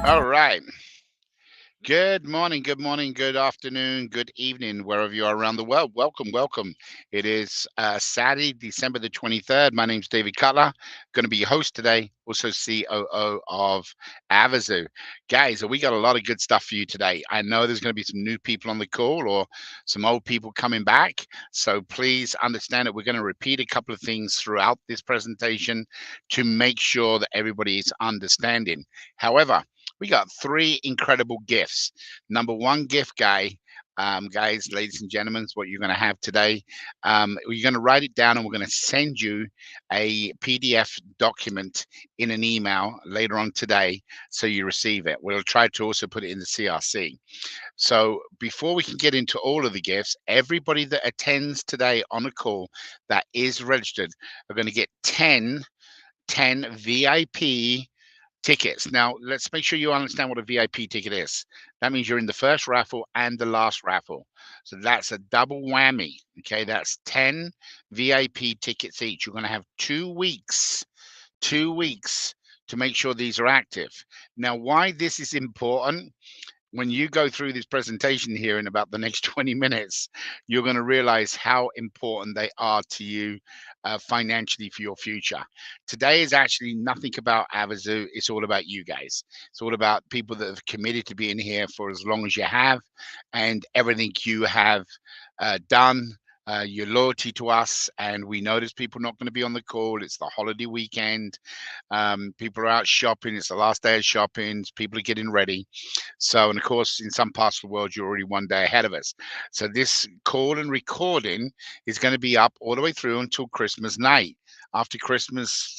All right. Good morning, good afternoon, good evening, wherever you are around the world. Welcome, welcome. It is Saturday, December the 23rd. My name's David Cutler. Going to be your host today, also COO of Avazoo. Guys, we got a lot of good stuff for you today. I know there's going to be some new people on the call or some old people coming back. So please understand that we're going to repeat a couple of things throughout this presentation to make sure that everybody is understanding. However, we got three incredible gifts. Number one gift, guys, ladies and gentlemen, is what you're going to have today. You're going to write it down, and we're going to send you a PDF document in an email later on today, so you receive it. We'll try to also put it in the CRC. So before we can get into all of the gifts, everybody that attends today on a call that is registered are going to get 10 VIP tickets. Now, let's make sure you understand what a VIP ticket is. That means you're in the first raffle and the last raffle. So that's a double whammy. Okay, that's 10 VIP tickets each. You're going to have 2 weeks to make sure these are active. Now, why this is important, when you go through this presentation here in about the next 20 minutes, you're going to realize how important they are to you financially for your future. Today is actually nothing about Avazoo. It's all about you guys. It's all about people that have committed to being here for as long as you have, and everything you have done, your loyalty to us. And we know there's people not going to be on the call. It's the holiday weekend. People are out shopping. It's the last day of shopping. People are getting ready. So, and of course, in some parts of the world, you're already one day ahead of us. So this call and recording is going to be up all the way through until Christmas night. After Christmas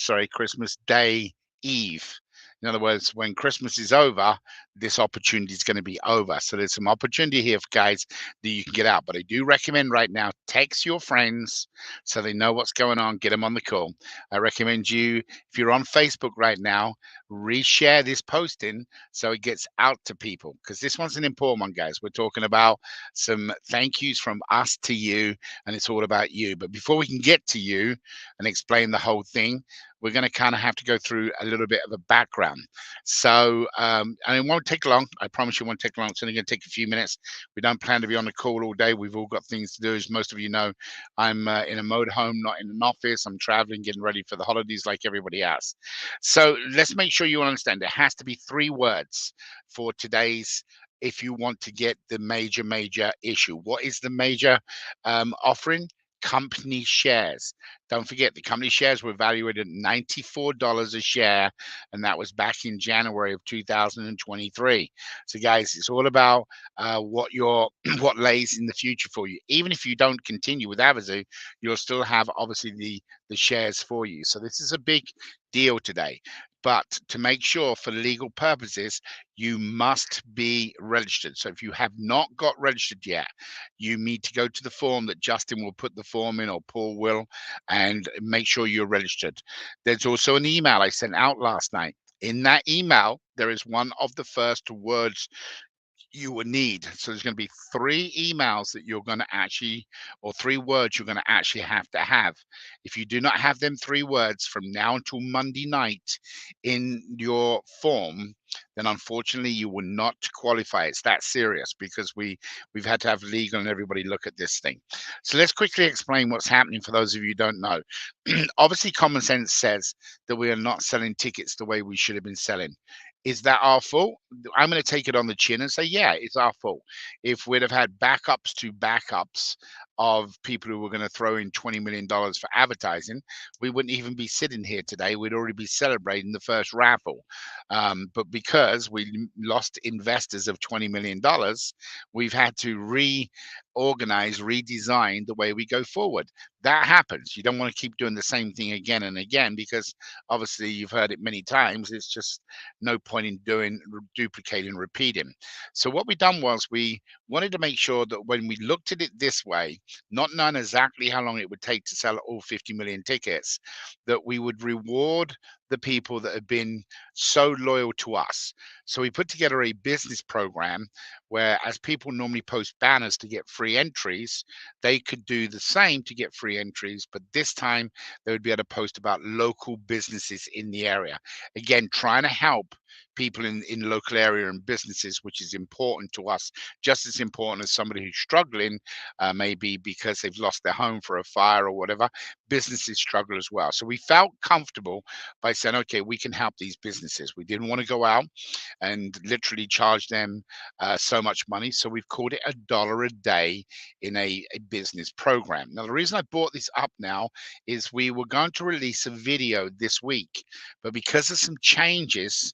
Day Eve. In other words, when Christmas is over, this opportunity is going to be over. So there's some opportunity here, guys, that you can get out. But I do recommend right now, text your friends so they know what's going on. Get them on the call. I recommend you, if you're on Facebook right now, reshare this posting so it gets out to people, because this one's an important one, guys. We're talking about some thank yous from us to you, and it's all about you. But before we can get to you and explain the whole thing, we're going to kind of have to go through a little bit of a background. So, and it won't take long. I promise you it won't take long. It's only going to take a few minutes. We don't plan to be on the call all day. We've all got things to do. As most of you know, I'm in a mode home, not in an office. I'm traveling, getting ready for the holidays like everybody else. So let's make sure you understand there has to be 3 words for today's, if you want to get the major issue. What is the major offering? Company shares. Don't forget, the company shares were valued at $94 a share, and that was back in January of 2023. So, guys, it's all about what lays in the future for you. Even if you don't continue with Avazoo, you'll still have obviously the shares for you. So this is a big deal today. But to make sure for legal purposes, you must be registered. So if you have not got registered yet, you need to go to the form that Justin will put the form in, or Paul will, and make sure you're registered. There's also an email I sent out last night. In that email, there is one of the first words you will need. So there's going to be 3 emails that you're going to actually, or 3 words you're going to actually have to have. If you do not have them 3 words from now until Monday night in your form, then unfortunately you will not qualify. It's that serious, because we've had to have legal and everybody look at this thing. So let's quickly explain what's happening for those of you who don't know. Obviously, common sense says that we are not selling tickets the way we should have been selling. Is that our fault? I'm going to take it on the chin and say, yeah, it's our fault. If we'd have had backups of people who were going to throw in $20 million for advertising, we wouldn't even be sitting here today. We'd already be celebrating the first raffle. But because we lost investors of $20 million, we've had to reorganize, redesign the way we go forward. That happens. You don't want to keep doing the same thing again and again, because obviously you've heard it many times. It's just no point in duplicating, repeating. So what we done was we wanted to make sure that when we looked at it this way, not knowing exactly how long it would take to sell all 50 million tickets, that we would reward the people that have been so loyal to us. So we put together a business program where, as people normally post banners to get free entries, they could do the same to get free entries, but this time they would be able to post about local businesses in the area. Again, trying to help people in local area and businesses, which is important to us, just as important as somebody who's struggling, maybe because they've lost their home for a fire or whatever. Businesses struggle as well. So we felt comfortable by saying, okay, we can help these businesses. We didn't want to go out and literally charge them so much money. So we've called it $1 a day in a business program. Now, the reason I brought this up now is we were going to release a video this week, but because of some changes,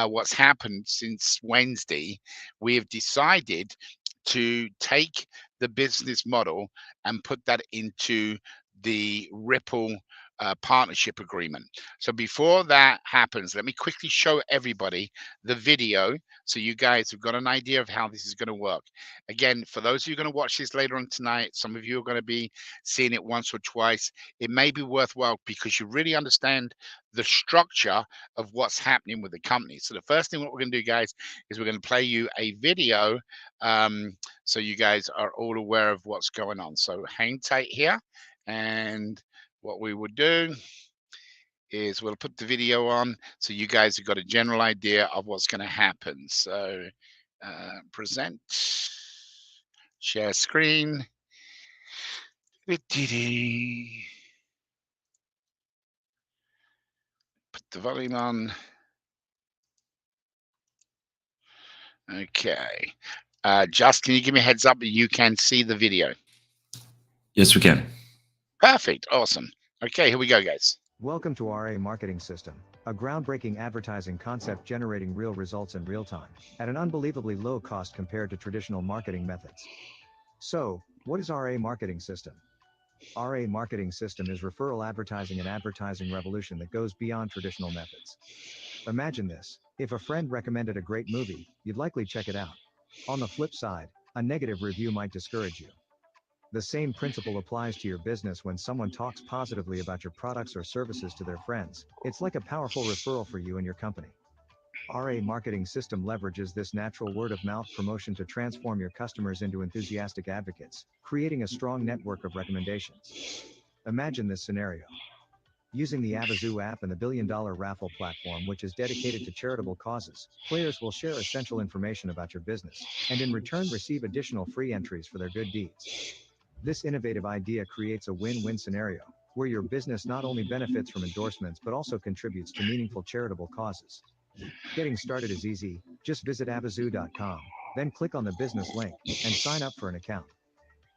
what's happened since Wednesday, we have decided to take the business model and put that into the Ripple partnership agreement. So before that happens, let me quickly show everybody the video so you guys have got an idea of how this is going to work. Again, for those of you going to watch this later on tonight, some of you are going to be seeing it once or twice. It may be worthwhile because you really understand the structure of what's happening with the company. So the first thing what we're going to do, guys, is we're going to play you a video so you guys are all aware of what's going on. So hang tight here, and what we will do is we'll put the video on so you guys have got a general idea of what's going to happen. So present, share screen. Put the volume on. Okay. Just, can you give me a heads up that you can see the video? Yes, we can. Perfect. Awesome. Okay, here we go, guys. Welcome to RA Marketing System, a groundbreaking advertising concept generating real results in real time, at an unbelievably low cost compared to traditional marketing methods. So, what is RA Marketing System? RA Marketing System is referral advertising, an advertising revolution that goes beyond traditional methods. Imagine this: if a friend recommended a great movie, you'd likely check it out. On the flip side, a negative review might discourage you. The same principle applies to your business when someone talks positively about your products or services to their friends. It's like a powerful referral for you and your company. RA Marketing System leverages this natural word-of-mouth promotion to transform your customers into enthusiastic advocates, creating a strong network of recommendations. Imagine this scenario. Using the Avazoo app and the billion-dollar raffle platform, which is dedicated to charitable causes, players will share essential information about your business, and in return receive additional free entries for their good deeds. This innovative idea creates a win-win scenario, where your business not only benefits from endorsements but also contributes to meaningful charitable causes. Getting started is easy. Just visit avazoo.com, then click on the business link, and sign up for an account.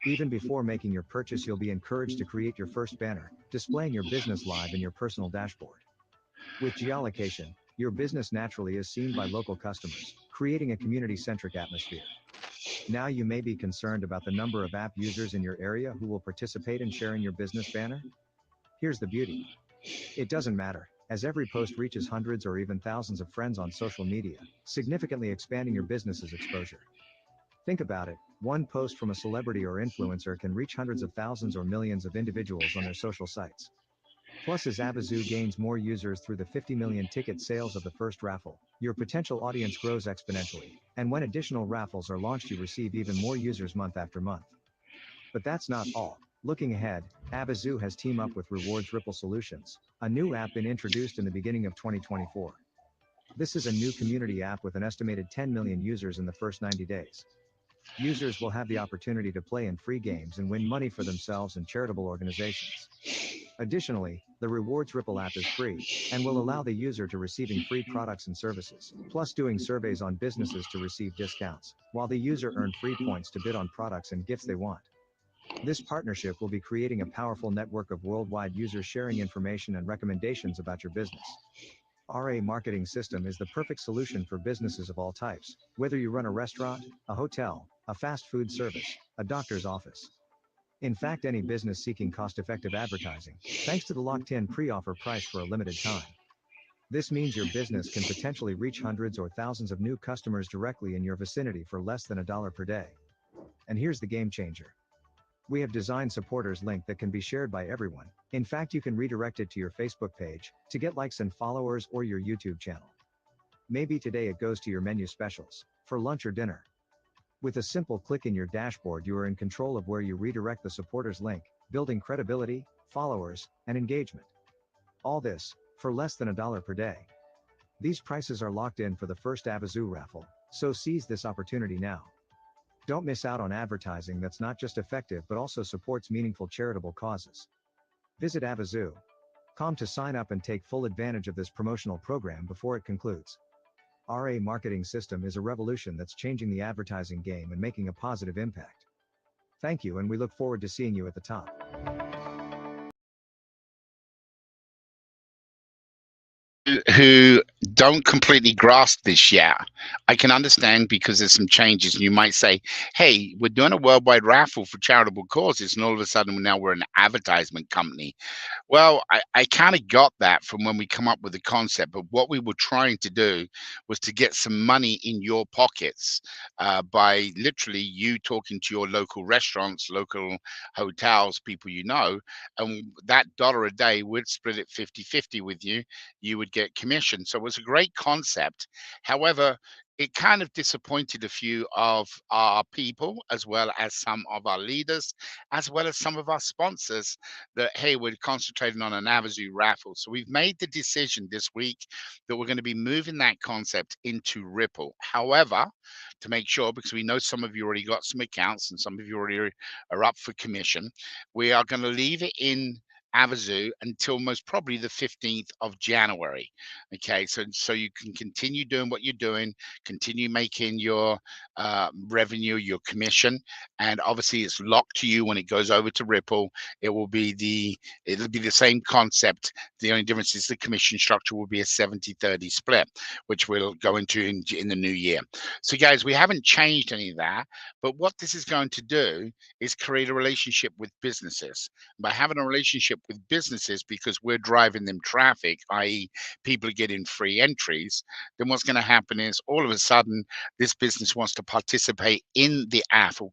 Even before making your purchase, you'll be encouraged to create your first banner, displaying your business live in your personal dashboard. With geolocation, your business naturally is seen by local customers, creating a community-centric atmosphere. Now you may be concerned about the number of app users in your area who will participate in sharing your business banner. Here's the beauty. It doesn't matter, as every post reaches hundreds or even thousands of friends on social media, significantly expanding your business's exposure. Think about it: one post from a celebrity or influencer can reach hundreds of thousands or millions of individuals on their social sites. Plus, as Avazoo gains more users through the 50 million ticket sales of the first raffle, your potential audience grows exponentially, and when additional raffles are launched, you receive even more users month after month. But that's not all. Looking ahead, Avazoo has teamed up with Rewards Ripple Solutions, a new app been introduced in the beginning of 2024. This is a new community app with an estimated 10 million users in the first 90 days. Users will have the opportunity to play in free games and win money for themselves and charitable organizations. Additionally, the Rewards Ripple app is free, and will allow the user to receiving free products and services, plus doing surveys on businesses to receive discounts, while the user earn free points to bid on products and gifts they want. This partnership will be creating a powerful network of worldwide users sharing information and recommendations about your business. RA Marketing System is the perfect solution for businesses of all types, whether you run a restaurant, a hotel, a fast food service, a doctor's office. In fact, any business seeking cost-effective advertising, thanks to the locked-in pre-offer price for a limited time. This means your business can potentially reach hundreds or thousands of new customers directly in your vicinity for less than $1 per day. And here's the game changer. We have designed supporters link that can be shared by everyone. In fact, you can redirect it to your Facebook page to get likes and followers, or your YouTube channel. Maybe today it goes to your menu specials, for lunch or dinner. With a simple click in your dashboard, you are in control of where you redirect the supporters link, building credibility, followers, and engagement. All this, for less than $1 per day. These prices are locked in for the first Avazoo raffle, so seize this opportunity now. Don't miss out on advertising that's not just effective but also supports meaningful charitable causes. Visit Avazoo.com to sign up and take full advantage of this promotional program before it concludes. RA marketing system is a revolution that's changing the advertising game and making a positive impact. Thank you, and we look forward to seeing you at the top. Who don't completely grasp this yet, I can understand, because there's some changes, and you might say, hey, we're doing a worldwide raffle for charitable causes, and all of a sudden now we're an advertisement company. Well, I kind of got that from when we come up with the concept, but what we were trying to do was to get some money in your pockets by literally you talking to your local restaurants, local hotels, people you know, and that dollar a day, we'd split it 50-50 with you. You would get commission. So it was a great concept. However, it kind of disappointed a few of our people, as well as some of our leaders, as well as some of our sponsors, that, hey, we're concentrating on an Avazoo raffle. So we've made the decision this week that we're going to be moving that concept into Ripple. However, to make sure, because we know some of you already got some accounts and some of you already are up for commission, we are going to leave it in Avazoo until most probably the 15th of January. Okay, so you can continue doing what you're doing, continue making your revenue, your commission, and obviously it's locked to you when it goes over to Ripple. It'll be the same concept. The only difference is the commission structure will be a 70-30 split, which we'll go into in the new year. So guys, we haven't changed any of that, but what this is going to do is create a relationship with businesses. By having a relationship with businesses, because we're driving them traffic, i.e. people are getting free entries, then what's going to happen is all of a sudden this business wants to participate in the raffle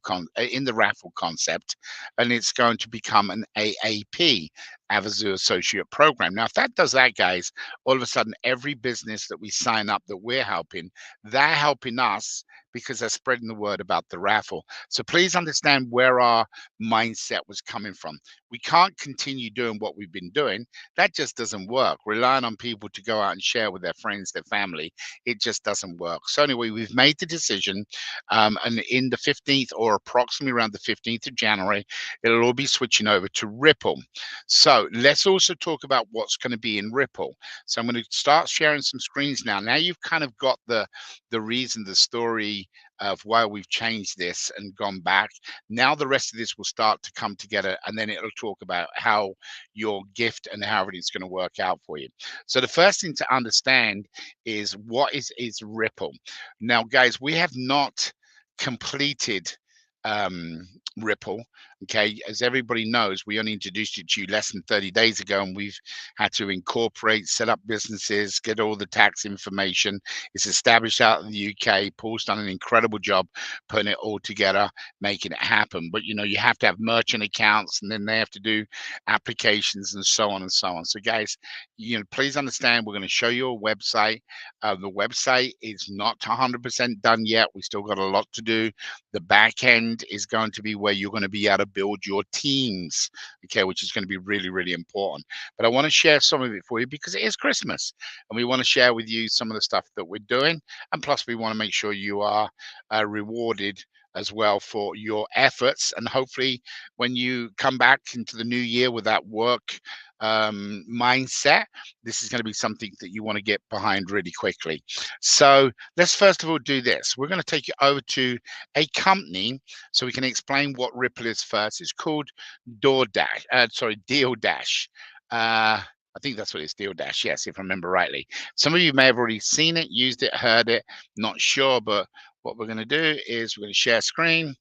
concept, and it's going to become an AAP, Avazoo Associate Program. Now, if that does that, guys, all of a sudden every business that we sign up that we're helping, they're helping us because they're spreading the word about the raffle. So please understand where our mindset was coming from. We can't continue doing what we've been doing. That just doesn't work. Relying on people to go out and share with their friends, their family, it just doesn't work. So anyway, we've made the decision, and in the 15th, or approximately around the 15th of January, it'll all be switching over to Ripple. So let's also talk about what's going to be in Ripple. So I'm going to start sharing some screens now. Now you've kind of got the reason, the story of why we've changed this and gone back. Now the rest of this will start to come together, and then it'll talk about how your gift and how everything's going to work out for you. So the first thing to understand is what is Ripple. Now, guys, we have not completed Ripple. Okay, as everybody knows, we only introduced it to you less than 30 days ago, and we've had to incorporate, set up businesses, get all the tax information. It's established out in the UK. Paul's done an incredible job putting it all together, making it happen. But you know, you have to have merchant accounts, and then they have to do applications and so on and so on. So guys, you know, please understand, we're going to show you a website. The website is not 100% done yet. We still got a lot to do. The back end is going to be where you're going to be able to build your teams, okay, which is going to be really, really important. But I want to share some of it for you because it is Christmas, and we want to share with you some of the stuff that we're doing. And plus, we want to make sure you are rewarded as well for your efforts. And hopefully, when you come back into the new year with that work mindset, this is going to be something that you want to get behind really quickly. So let's first of all do this. We're going to take you over to a company so we can explain what Ripple is first. It's called Deal Dash. I think that's what it's, Deal Dash. Yes, if I remember rightly. Some of you may have already seen it, used it, heard it, not sure, but what we're going to do is we're going to share screen,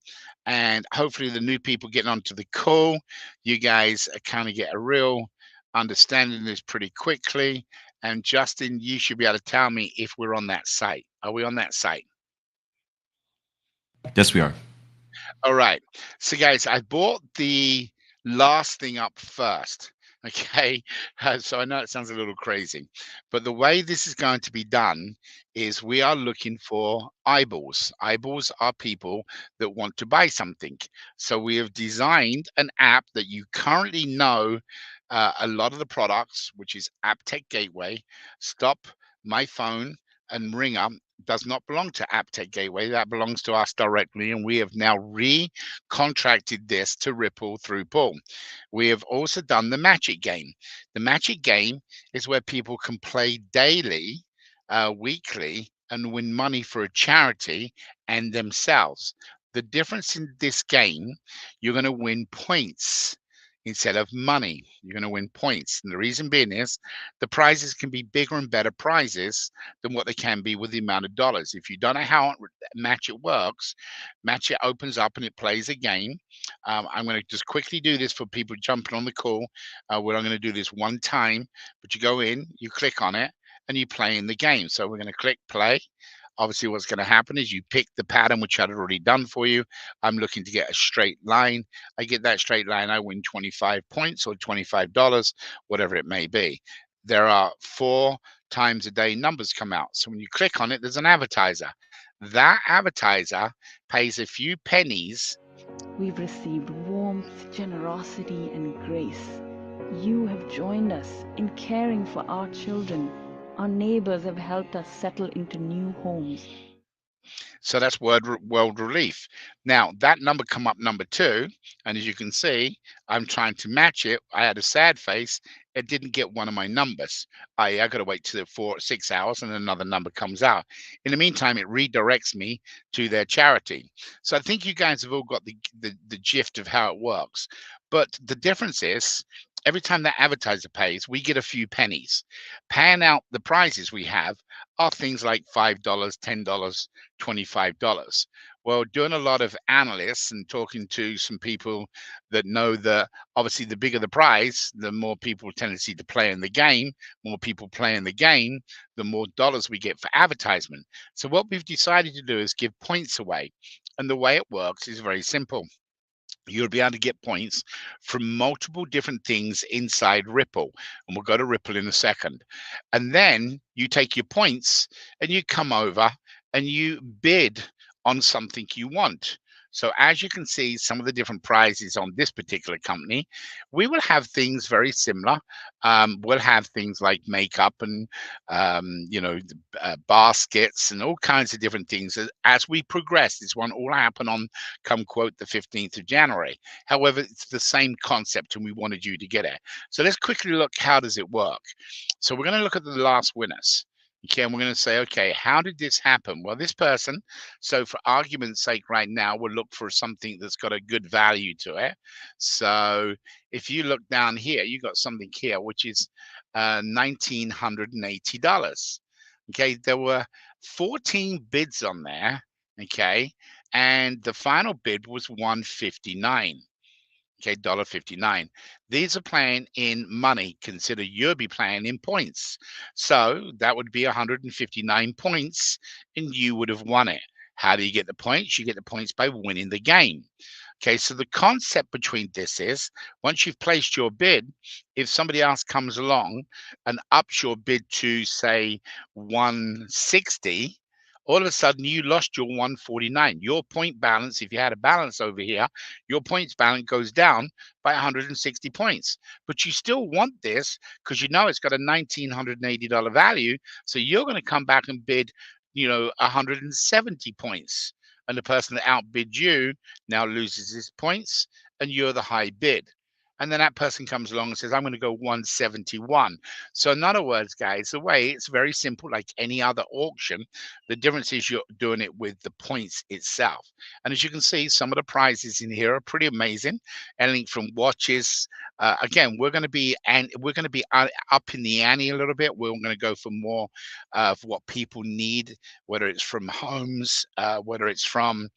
and hopefully the new people getting onto the call, you guys kind of get a real understanding this pretty quickly. And Justin, you should be able to tell me if we're on that site. Are we on that site? Yes, we are. All right. So guys, I bought the last thing up first. Okay. So I know it sounds a little crazy, but the way this is going to be done is we are looking for eyeballs. Eyeballs are people that want to buy something. So we have designed an app that you currently know a lot of the products, which is App Tech Gateway, Stop my phone and ringer does not belong to AppTech Gateway. That belongs to us directly, and we have now re-contracted this to Ripple through Paul. We have also done the Match It game. The Match It game is where people can play daily, weekly, and win money for a charity and themselves. The difference in this game, you're going to win points instead of money. You're going to win points. And the reason being is the prizes can be bigger and better prizes than what they can be with the amount of dollars. If you don't know how Match It works, Match It opens up and it plays a game. I'm going to just quickly do this for people jumping on the call. Where I'm going to do this one time, but you go in, you click on it, and you play in the game. So we're going to click play. Obviously, what's going to happen is you pick the pattern, which I'd already done for you. I'm looking to get a straight line. I get that straight line, I win 25 points or $25, whatever it may be. There are 4 times a day numbers come out. So when you click on it, there's an advertiser. That advertiser pays a few pennies. We've received warmth, generosity, and grace. You have joined us in caring for our children. Our neighbors have helped us settle into new homes. So that's world relief. Now that number come up number 2, and as you can see, I'm trying to match it. I had a sad face. It didn't get one of my numbers. I got to wait till 6 hours and another number comes out. In the meantime, it redirects me to their charity. So I think you guys have all got the gist of how it works. But the difference is every time that advertiser pays, we get a few pennies. Paying out the prizes we have are things like $5, $10, $25. Well, doing a lot of analysts and talking to some people that know that obviously the bigger the prize, the more people tendency to play in the game. More people play in the game, the more dollars we get for advertisement. So what we've decided to do is give points away. And the way it works is very simple. You'll be able to get points from multiple different things inside Ripple. And we'll go to Ripple in a second. And then you take your points and you come over and you bid on something you want. So as you can see, some of the different prizes on this particular company, we will have things very similar. We'll have things like makeup and, baskets and all kinds of different things. As we progress, this won't all happen on, come quote, the 15th of January. However, it's the same concept and we wanted you to get it. So let's quickly look, how does it work? So we're going to look at the last winners. Okay, and we're going to say, okay, how did this happen? Well, this person, so for argument's sake right now, we'll look for something that's got a good value to it. So if you look down here, you got something here, which is $1,980. Okay, there were 14 bids on there, okay, and the final bid was $159. Okay, $1.59. These are playing in money. Consider you'll be playing in points. So that would be 159 points, and you would have won it. How do you get the points? You get the points by winning the game. Okay, so the concept between this is once you've placed your bid, if somebody else comes along and ups your bid to, say, 160, all of a sudden you lost your 149. Your point balance, if you had a balance over here, your points balance goes down by 160 points. But you still want this because you know it's got a $1,980 value. So you're going to come back and bid, 170 points. And the person that outbid you now loses his points and you're the high bid. And then that person comes along and says, I'm going to go 171. So in other words, guys, the way it's very simple, like any other auction. The difference is you're doing it with the points itself. And as you can see, some of the prizes in here are pretty amazing. Anything from watches. Again, we're going to be up in the ante a little bit. We're going to go for more of what people need, whether it's from homes, whether it's from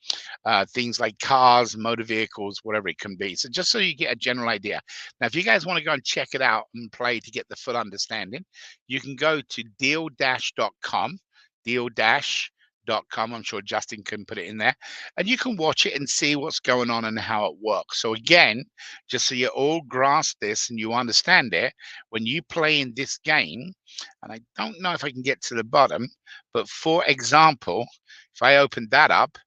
things like cars, motor vehicles, whatever it can be. So just so you get a general idea. Now, if you guys want to go and check it out and play to get the full understanding, you can go to deal-.com, deal-.com. I'm sure Justin can put it in there, and you can watch it and see what's going on and how it works. So again, just so you all grasp this and you understand it, when you play in this game, and I don't know if I can get to the bottom, but for example, if I open that up,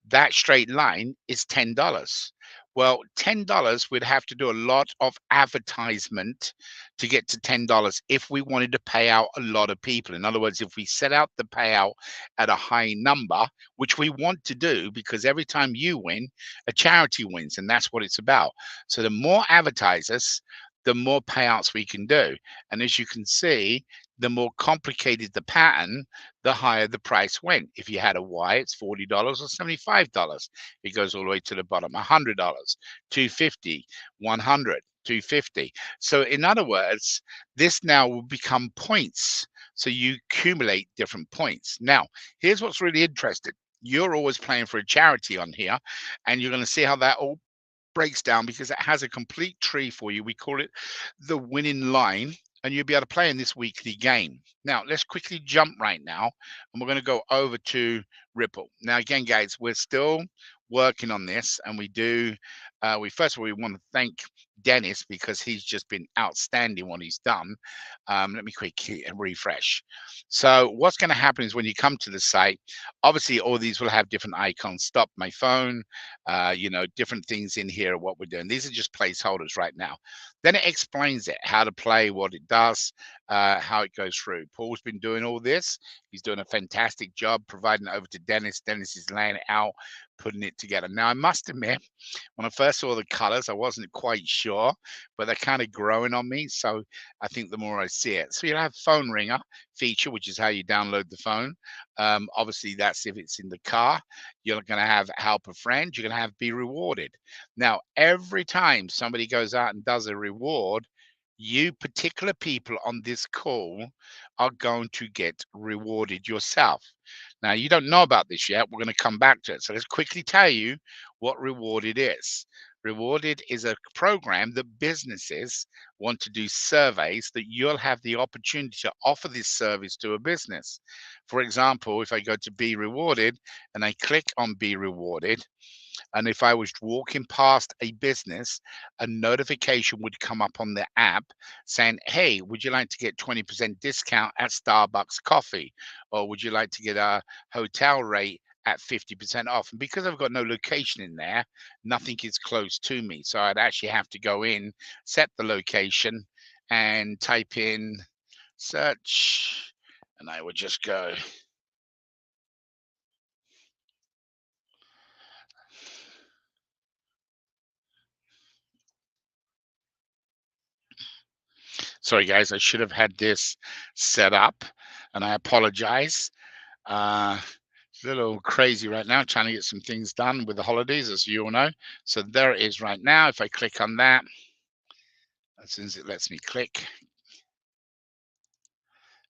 that straight line is $10. Well, $10, we'd have to do a lot of advertisement to get to $10 if we wanted to pay out a lot of people. In other words, if we set out the payout at a high number, which we want to do because every time you win, a charity wins, and that's what it's about. So the more advertisers, the more payouts we can do. And as you can see, the more complicated the pattern, the higher the price went. If you had a Y, it's $40 or $75. It goes all the way to the bottom. $100, $250, $100, $250. So in other words, this now will become points. So you accumulate different points. Now, here's what's really interesting. You're always playing for a charity on here, and you're going to see how that all breaks down because it has a complete tree for you. We call it the winning line, and you'll be able to play in this weekly game. Now, let's quickly jump right now, and we're going to go over to Ripple. Now, again, guys, we're still working on this, and we first of all, we want to thank Dennis because he's just been outstanding what he's done. Let me quickly refresh. So what's going to happen is when you come to the site, obviously all these will have different icons. Stop my phone, different things in here, what we're doing. These are just placeholders right now. Then it explains it, how to play, what it does, how it goes through. Paul's been doing all this. He's doing a fantastic job providing it over to Dennis. Dennis is laying it out, putting it together. Now, I must admit, when I first saw the colors, I wasn't quite sure, but they're kind of growing on me. So I think the more I see it. So you'll have phone ringer feature, which is how you download the phone. Obviously, that's if it's in the car. You're going to have help a friend. You're going to have be rewarded. Now, every time somebody goes out and does a reward, you particular people on this call are going to get rewarded yourself. Now, you don't know about this yet. We're going to come back to it. So let's quickly tell you what Rewarded is. Rewarded is a program that businesses want to do surveys that you'll have the opportunity to offer this service to a business. For example, if I go to Be Rewarded and I click on Be Rewarded, and if I was walking past a business, a notification would come up on the app saying, hey, would you like to get 20% discount at Starbucks coffee? Or would you like to get a hotel rate at 50% off? And because I've got no location in there, nothing is close to me. So I'd actually have to go in, set the location, and type in search. And I would just go. Sorry, guys, I should have had this set up, and I apologize. It's a little crazy right now, trying to get some things done with the holidays, as you all know. So there it is right now. If I click on that, as soon as it lets me click,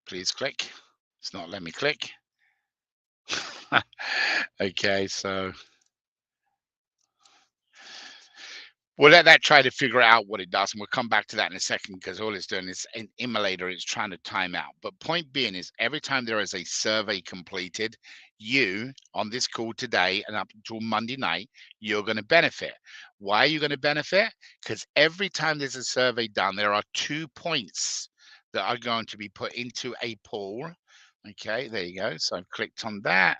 please click. It's not letting me click. Okay, so we'll let that try to figure out what it does, and we'll come back to that in a second because all it's doing is an emulator is trying to time out. But point being is every time there is a survey completed, you on this call today and up until Monday night, you're going to benefit. Why are you going to benefit? Because every time there's a survey done, there are 2 points that are going to be put into a pool. Okay, there you go. So I've clicked on that.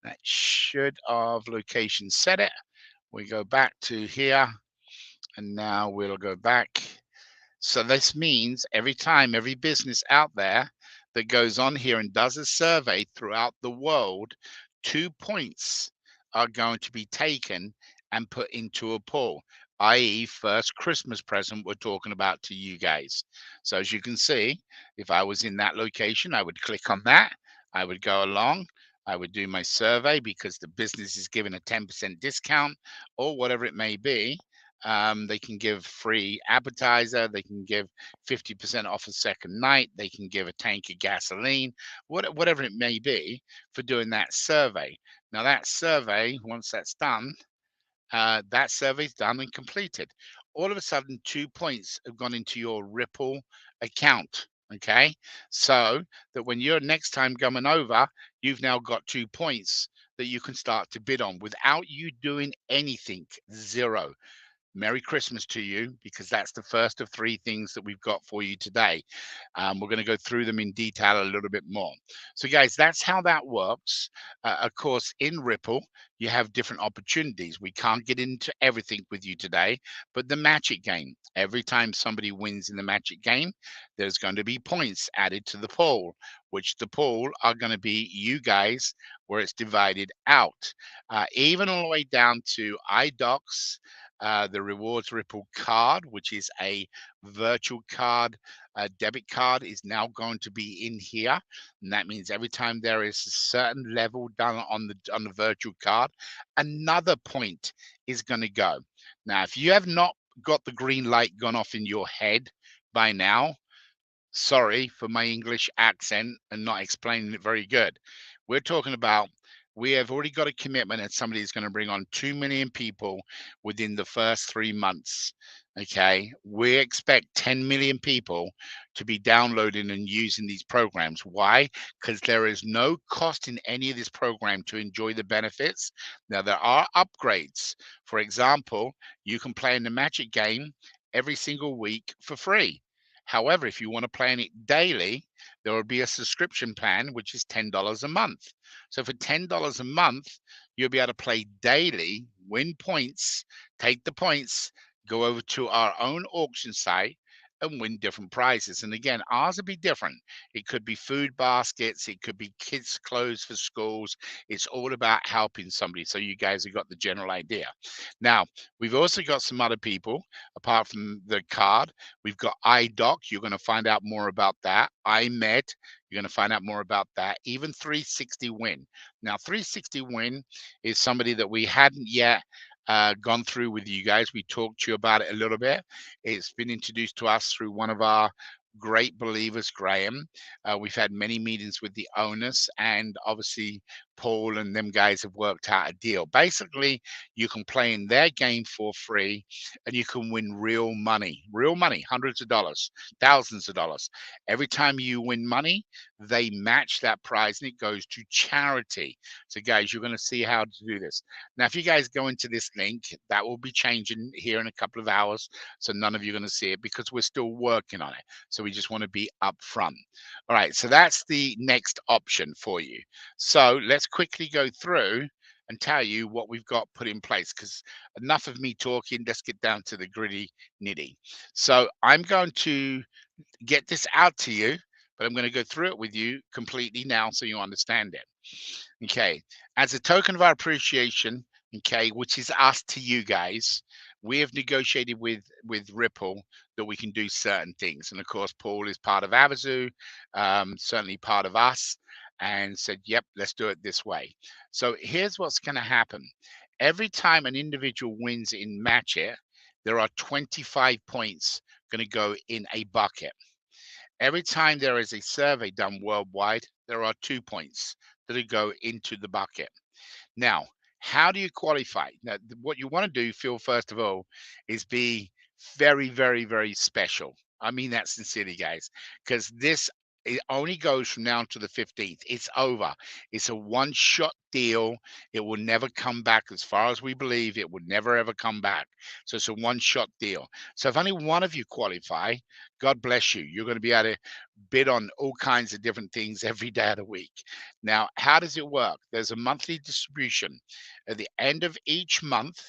That should have location set it. We go back to here. And now we'll go back. So this means every time, every business out there that goes on here and does a survey throughout the world, 2 points are going to be taken and put into a pool, i.e. first Christmas present we're talking about to you guys. So as you can see, if I was in that location, I would click on that. I would go along. I would do my survey because the business is giving a 10% discount or whatever it may be. They can give free appetizer. They can give 50% off a second night. They can give a tank of gasoline, whatever it may be for doing that survey. Now that survey, once that's done, that survey's done and completed. All of a sudden, 2 points have gone into your Ripple account. Okay, so that when you're next time coming over, you've now got 2 points that you can start to bid on without you doing anything. Zero. Merry Christmas to you, because that's the first of 3 things that we've got for you today. We're going to go through them in detail a little bit more. So, guys, that's how that works. Of course, in Ripple, you have different opportunities. We can't get into everything with you today, but the Match It game. Every time somebody wins in the Match It game, there's going to be points added to the pool, which the pool are going to be you guys, where it's divided out, even all the way down to iDocs. The Rewards Ripple card, which is a virtual card, debit card, is now going to be in here, and that means every time there is a certain level done on the virtual card, another point is going to go. Now, if you have not got the green light gone off in your head by now, sorry for my English accent and not explaining it very good. We're talking about, we have already got a commitment that somebody is going to bring on 2 million people within the first 3 months. Okay. We expect 10 million people to be downloading and using these programs. Why? Because there is no cost in any of this program to enjoy the benefits. Now, there are upgrades. For example, you can play in the Magic game every single week for free. However, if you want to play in it daily, there will be a subscription plan, which is $10 a month. So for $10 a month, you'll be able to play daily, win points, take the points, go over to our own auction site and win different prizes. And again, ours will be different. It could be food baskets, it could be kids' clothes for schools. It's all about helping somebody. So you guys have got the general idea. Now, we've also got some other people apart from the card. We've got iDoc. You're going to find out more about that. iMed. You're going to find out more about that. Even 360 Win. Now, 360 Win is somebody that we hadn't yet gone through with you guys. We talked to you about it a little bit. It's been introduced to us through one of our great believers, Graham. We've had many meetings with the owners, and obviously Paul and them guys have worked out a deal. Basically, you can play in their game for free and you can win real money, hundreds of dollars, thousands of dollars. Every time you win money, they match that prize and it goes to charity. So guys, you're going to see how to do this. Now, if you guys go into this link, that will be changing here in a couple of hours. So none of you are going to see it because we're still working on it. So we just want to be upfront. All right, so that's the next option for you. So let's quickly go through and tell you what we've got put in place, because enough of me talking, let's get down to the gritty nitty. So I'm going to get this out to you, but I'm going to go through it with you completely now so you understand it. Okay, as a token of our appreciation, okay, which is us to you guys, we have negotiated with Ripple that we can do certain things. And of course, Paul is part of Avazu, certainly part of us, and said, yep, let's do it this way. So here's what's going to happen. Every time an individual wins in Match It, there are 25 points going to go in a bucket. Every time there is a survey done worldwide, there are 2 points that go into the bucket. Now, how do you qualify? Now, what you want to do, Phil, first of all, is be very, very, very special. I mean that sincerely, guys, because this, it only goes from now to the 15th. It's over. It's a one-shot deal. It will never come back. As far as we believe, it would never, ever come back. So it's a one-shot deal. So if only one of you qualify, God bless you. You're going to be able to bid on all kinds of different things every day of the week. Now, how does it work? There's a monthly distribution. At the end of each month,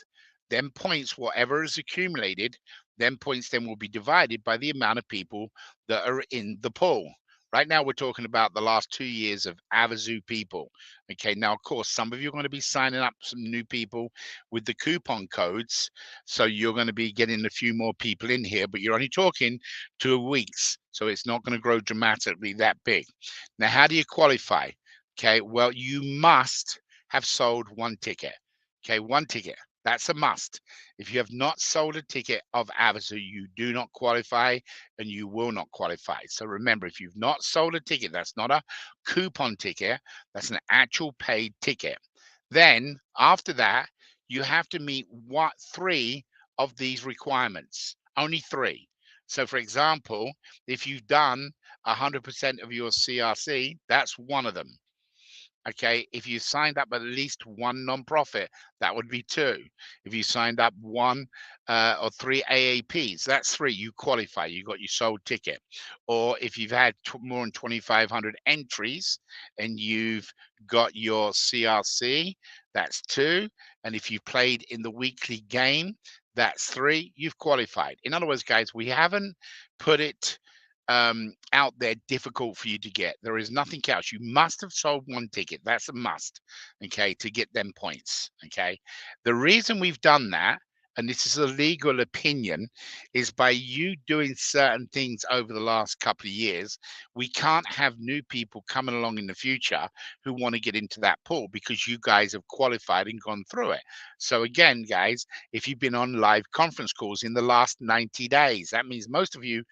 then points, whatever is accumulated, then points then will be divided by the amount of people that are in the pool. Right now, we're talking about the last 2 years of Avazoo people. Okay, now, of course, some of you are going to be signing up some new people with the coupon codes. So you're going to be getting a few more people in here, but you're only talking 2 weeks. So it's not going to grow dramatically that big. Now, how do you qualify? Okay, well, you must have sold 1 ticket. Okay, 1 ticket. That's a must. If you have not sold a ticket of Avazu, you do not qualify and you will not qualify. So remember, if you've not sold a ticket, that's not a coupon ticket, that's an actual paid ticket. Then after that, you have to meet 3 of these requirements, only 3. So for example, if you've done 100% of your CRC, that's one of them. Okay, if you signed up at least one nonprofit, that would be 2. If you signed up 1 or 3 AAPs, that's 3. You qualify. You got your sold ticket. Or if you've had more than 2,500 entries and you've got your CRC, that's 2. And if you played in the weekly game, that's 3. You've qualified. In other words, guys, we haven't put it out there difficult for you to get. There is nothing else. You must have sold 1 ticket. That's a must, okay, to get them points, okay? The reason we've done that, and this is a legal opinion, is by you doing certain things over the last couple of years, we can't have new people coming along in the future who want to get into that pool because you guys have qualified and gone through it. So again, guys, if you've been on live conference calls in the last 90 days, that means most of you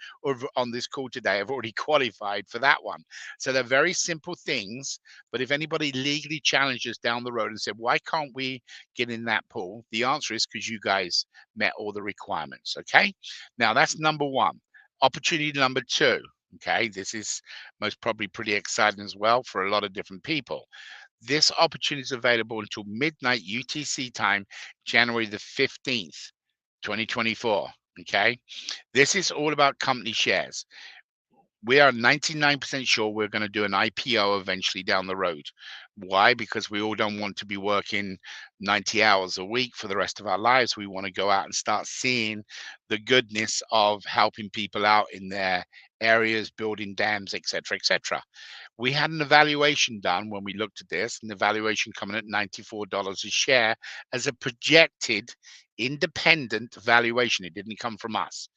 on this call today have already qualified for that one. So they're very simple things. But if anybody legally challenges down the road and said, why can't we get in that pool? The answer is because you guys met all the requirements. Okay. Now that's number 1. Opportunity number 2. Okay. This is most probably pretty exciting as well for a lot of different people. This opportunity is available until midnight UTC time, January the 15th, 2024. Okay. This is all about company shares. We are 99% sure we're going to do an IPO eventually down the road. Why? Because we all don't want to be working 90 hours a week for the rest of our lives. We want to go out and start seeing the goodness of helping people out in their areas, building dams, etc., etc. We had an evaluation done when we looked at this, and the valuation coming at $94 a share as a projected independent valuation. It didn't come from us.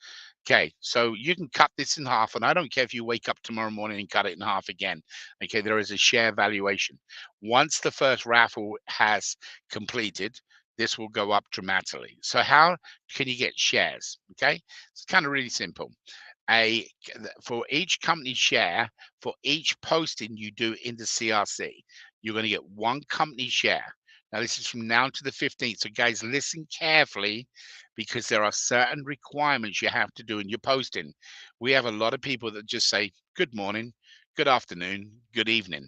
Okay, so you can cut this in half, and I don't care if you wake up tomorrow morning and cut it in half again. Okay, there is a share valuation. Once the first raffle has completed, this will go up dramatically. So how can you get shares? Okay, it's kind of really simple. For each company share, for each posting you do in the CRC, you're going to get 1 company share. Now, this is from now to the 15th. So, guys, listen carefully because there are certain requirements you have to do in your posting. We have a lot of people that just say, good morning, good afternoon, good evening.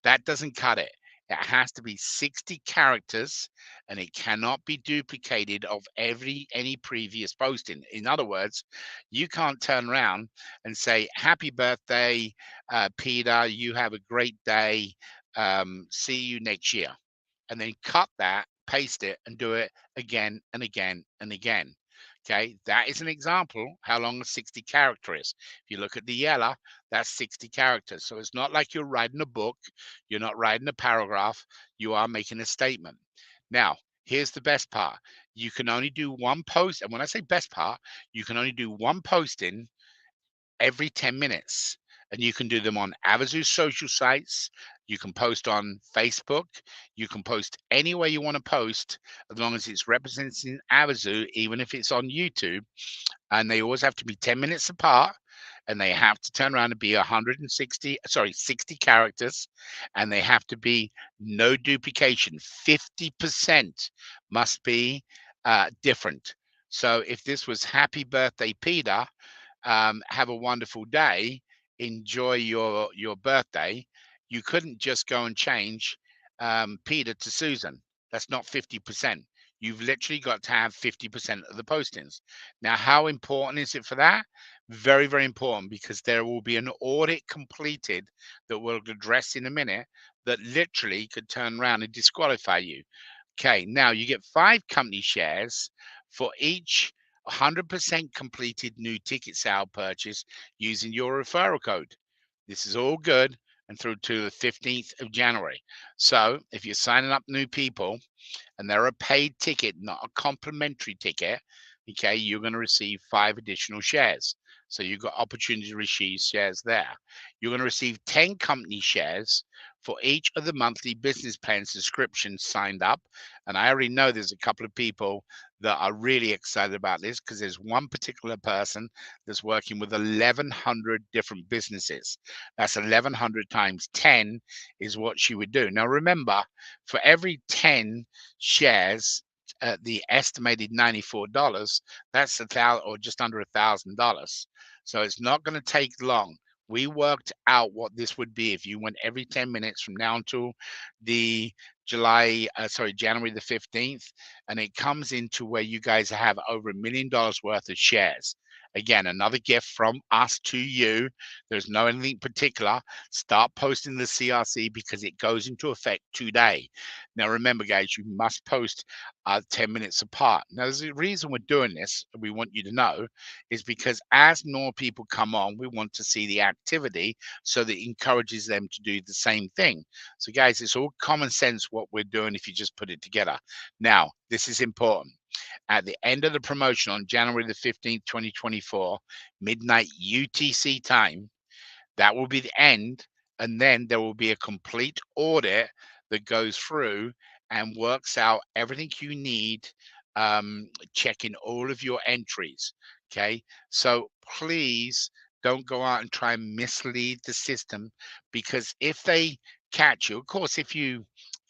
That doesn't cut it. It has to be 60 characters and it cannot be duplicated of any previous posting. In other words, you can't turn around and say, happy birthday, Peter, you have a great day. See you next year. And then cut that, paste it, and do it again and again and again. Okay, that is an example how long a 60 character is. If you look at the yellow, that's 60 characters. So it's not like you're writing a book, you're not writing a paragraph, you are making a statement. Now, here's the best part. You can only do 1 post. And when I say best part, you can only do 1 posting every 10 minutes. And you can do them on Avazu social sites. You can post on Facebook. You can post anywhere you want to post, as long as it's representing Avazu, even if it's on YouTube. And they always have to be 10 minutes apart. And they have to turn around and be 60 characters. And they have to be no duplication. 50% must be different. So if this was happy birthday, Peter, have a wonderful day, enjoy your birthday, you couldn't just go and change Peter to Susan. That's not 50%. You've literally got to have 50% of the postings. Now, how important is it for that? Very, very important, because there will be an audit completed that we'll address in a minute that literally could turn around and disqualify you. Okay, now you get 5 company shares for each 100% completed new ticket sale purchase using your referral code. This is all good and through to the 15th of January. So if you're signing up new people and they're a paid ticket, not a complimentary ticket, okay, you're going to receive 5 additional shares. So you've got opportunity to receive shares there. You're going to receive 10 company shares for each of the monthly business plan subscriptions signed up. And I already know there's a couple of people that are really excited about this, because there's one particular person that's working with 1,100 different businesses. That's 1,100 times 10 is what she would do. Now, remember, for every 10 shares at the estimated $94, that's $1,000 or just under $1,000. So it's not going to take long. we worked out what this would be if you went every 10 minutes from now until the January the 15th, and it comes into where you guys have over $1 million worth of shares. Again, another gift from us to you. There's no anything particular. Start posting the CRC because it goes into effect today. Now, remember, guys, you must post 10 minutes apart. Now, there's a reason we're doing this. We want you to know is because as more people come on, we want to see the activity so that it encourages them to do the same thing. So, guys, it's all common sense what we're doing if you just put it together. Now, this is important. At the end of the promotion on January the 15th, 2024, midnight UTC time, that will be the end. And then there will be a complete audit that goes through and works out everything you need, checking all of your entries. Okay. So please don't go out and try and mislead the system, because if they catch you, of course, if you've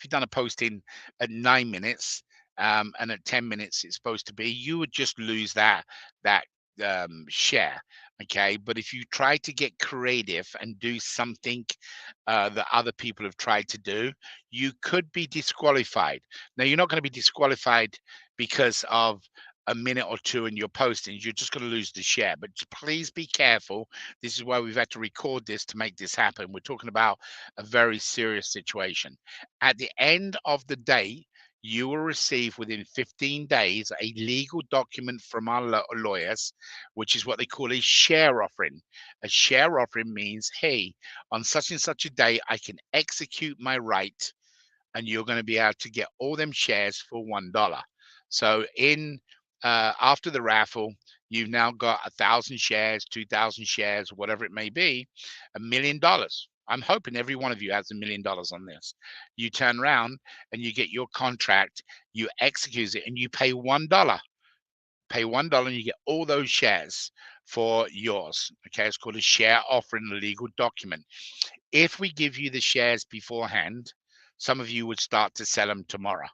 done a posting at 9 minutes, and at 10 minutes it's supposed to be, you would just lose that share. Okay, but if you try to get creative and do something that other people have tried to do, you could be disqualified. Now, you're not going to be disqualified because of a minute or two in your postings. You're just going to lose the share. But please be careful. This is why we've had to record this to make this happen. We're talking about a very serious situation. At the end of the day, you will receive within 15 days a legal document from our lawyers, which is what they call a share offering. A share offering means, hey, on such and such a day, I can execute my right, and you're going to be able to get all them shares for $1. So after the raffle, you've now got 1,000 shares, 2,000 shares, whatever it may be, $1 million. I'm hoping every one of you has $1 million on this. You turn around and you get your contract, you execute it, and you pay $1. Pay $1 and you get all those shares for yours. Okay, it's called a share offering, a legal document. If we give you the shares beforehand, some of you would start to sell them tomorrow.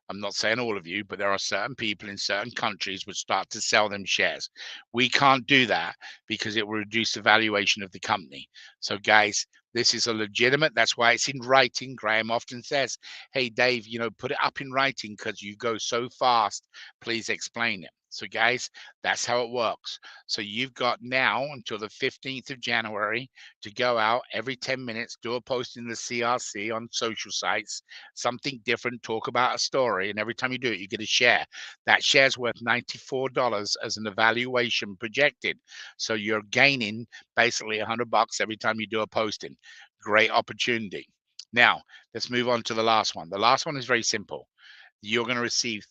I'm not saying all of you, but there are certain people in certain countries would start to sell them shares. We can't do that because it will reduce the valuation of the company. So, guys, this is a legitimate. That's why it's in writing. Graham often says, "Hey, Dave, put it up in writing because you go so fast. Please explain it." So, guys, that's how it works. So you've got now until the 15th of January to go out every 10 minutes, do a post in the CRC on social sites, something different, talk about a story, and every time you do it, you get a share. That share's worth $94 as an evaluation projected. So you're gaining basically $100 every time you do a posting. Great opportunity. Now, let's move on to the last one. The last one is very simple. You're going to receive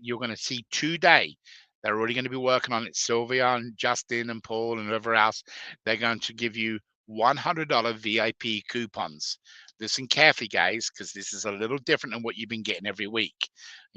you're going to see today. They're already going to be working on it. Sylvia and Justin and Paul and whoever else, they're going to give you $100 VIP coupons. Listen carefully, guys, because this is a little different than what you've been getting every week.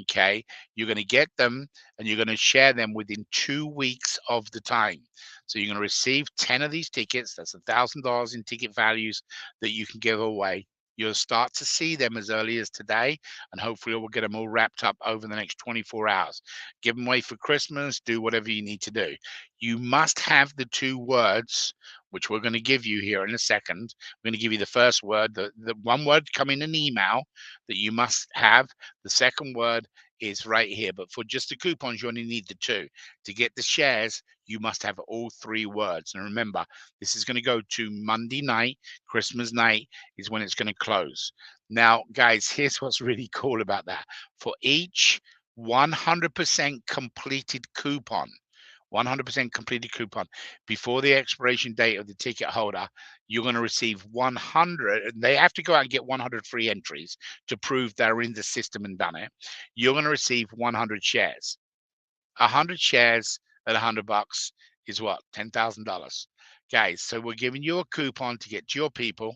Okay, you're going to get them and you're going to share them within 2 weeks of the time. So you're going to receive 10 of these tickets. That's $1,000 in ticket values that you can give away. You'll start to see them as early as today, and hopefully we'll get them all wrapped up over the next 24 hours. Give them away for Christmas, do whatever you need to do. You must have the 2 words, which we're going to give you here in a second. We're going to give you the first word, the one word come in an email that you must have. The second word is right here, but for just the coupons, you only need the 2. To get the shares, you must have all 3 words. And remember, this is going to go to Monday night, Christmas night is when it's going to close. Now, guys, here's what's really cool about that. For each 100% completed coupon, 100% completed coupon before the expiration date of the ticket holder, you're going to receive 100. And they have to go out and get 100 free entries to prove they're in the system and done it. You're going to receive 100 shares. 100 shares at $100 is what? $10,000. Guys, so we're giving you a coupon to get to your people.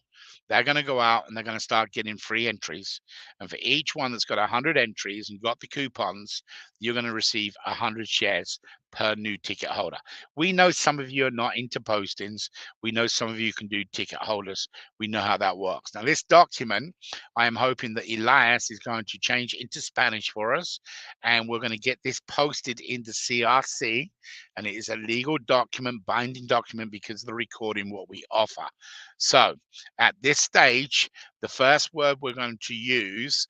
they're going to go out and they're going to start getting free entries. And for each one that's got 100 entries and got the coupons, you're going to receive 100 shares per new ticket holder. We know some of you are not into postings. We know some of you can do ticket holders. We know how that works. Now, this document, I am hoping that Elias is going to change into Spanish for us, and we're going to get this posted into CRC, and it is a legal document, binding document, because of the recording what we offer. So at this stage, the first word we're going to use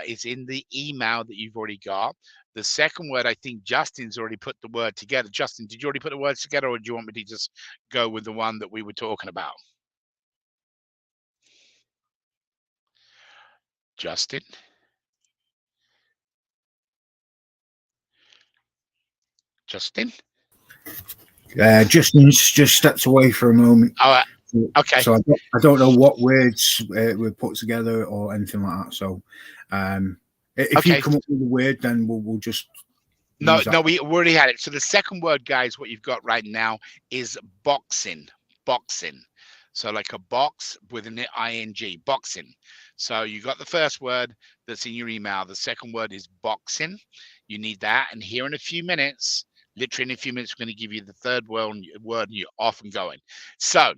is in the email that you've already got. The second word, I think Justin's already put the word together. Justin, did you already put the words together, or do you want me to just go with the one that we were talking about? Justin? Justin? Justin's just stepped away for a moment. Oh, okay. So I don't know what words we put together or anything like that. So if you come up with a word, then we'll just... No, we already had it. So the second word, guys, what you've got right now is boxing. Boxing. So like a box with an ing, boxing. So you got the first word that's in your email. The second word is boxing. You need that. And here in a few minutes, literally in a few minutes, we're going to give you the third word and you're off and going. So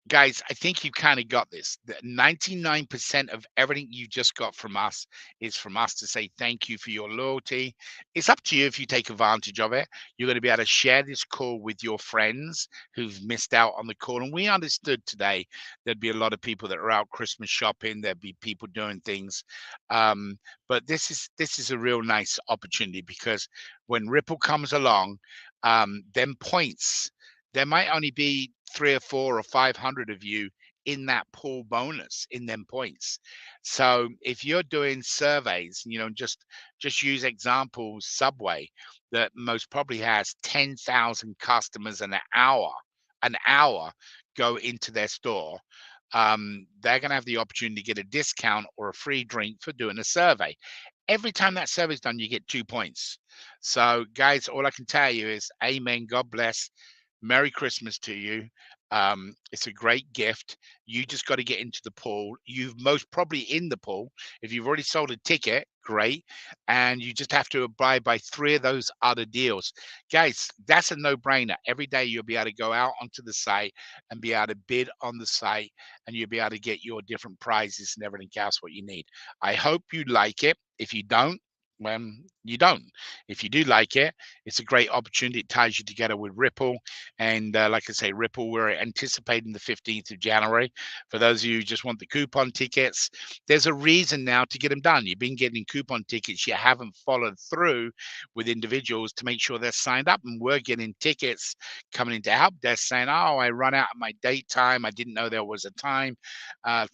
guys, I think you kind of got this. 99% of everything you just got from us is from us to say thank you for your loyalty. It's up to you if you take advantage of it. You're going to be able to share this call with your friends who've missed out on the call. And we understood today there'd be a lot of people that are out Christmas shopping. There'd be people doing things. But this is a real nice opportunity, because when Ripple comes along, them points, there might only be 300 or 400 or 500 of you in that pool bonus, in them points. So if you're doing surveys, just use examples, Subway, that most probably has 10,000 customers an hour go into their store. They're going to have the opportunity to get a discount or a free drink for doing a survey. Every time that survey is done, you get 2 points. So guys, all I can tell you is amen. God bless. Merry Christmas to you. It's a great gift. You just got to get into the pool. You've most probably in the pool. If you've already sold a ticket, great. And you just have to abide by 3 of those other deals. Guys, that's a no-brainer. Every day you'll be able to go out onto the site and be able to bid on the site, and you'll be able to get your different prizes and everything else what you need. I hope you like it. If you don't, you don't. If you do like it, it's a great opportunity. It ties you together with Ripple. And like I say, Ripple, we're anticipating the 15th of January. For those of you who just want the coupon tickets, there's a reason now to get them done. You've been getting coupon tickets. You haven't followed through with individuals to make sure they're signed up. And we're getting tickets coming into help desk saying, oh, I run out of my date time. I didn't know there was a time,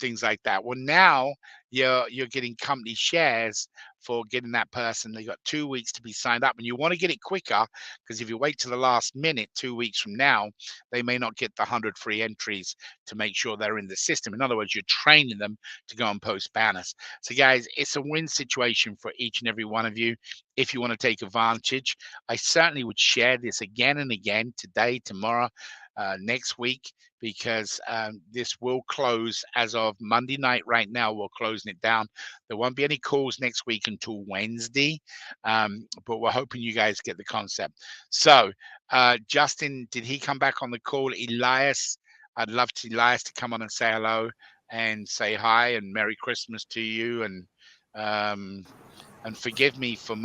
things like that. Well, now you're getting company shares for getting that person. They got 2 weeks to be signed up, and you want to get it quicker, because if you wait to the last minute, 2 weeks from now, they may not get the 100 free entries to make sure they're in the system. In other words, you're training them to go and post banners. So guys, it's a win situation for each and every one of you. If you want to take advantage, I certainly would share this again and again, today, tomorrow, next week, because this will close as of Monday night. Right now, we're closing it down. There won't be any calls next week until Wednesday, but we're hoping you guys get the concept. So Justin, did he come back on the call? Elias, I'd love Elias to come on and say hello and say hi and Merry Christmas to you. And forgive me for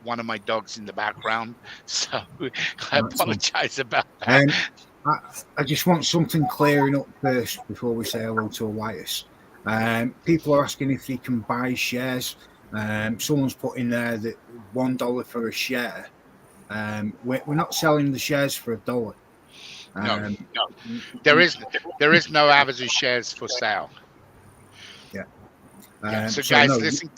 one of my dogs in the background. So I apologize about that. I just want something clearing up first before we say hello to Elias. People are asking if they can buy shares. Someone's put in there that $1 for a share. We're not selling the shares for $1. No. There is no Avazu shares for sale. Yeah. So guys, listen.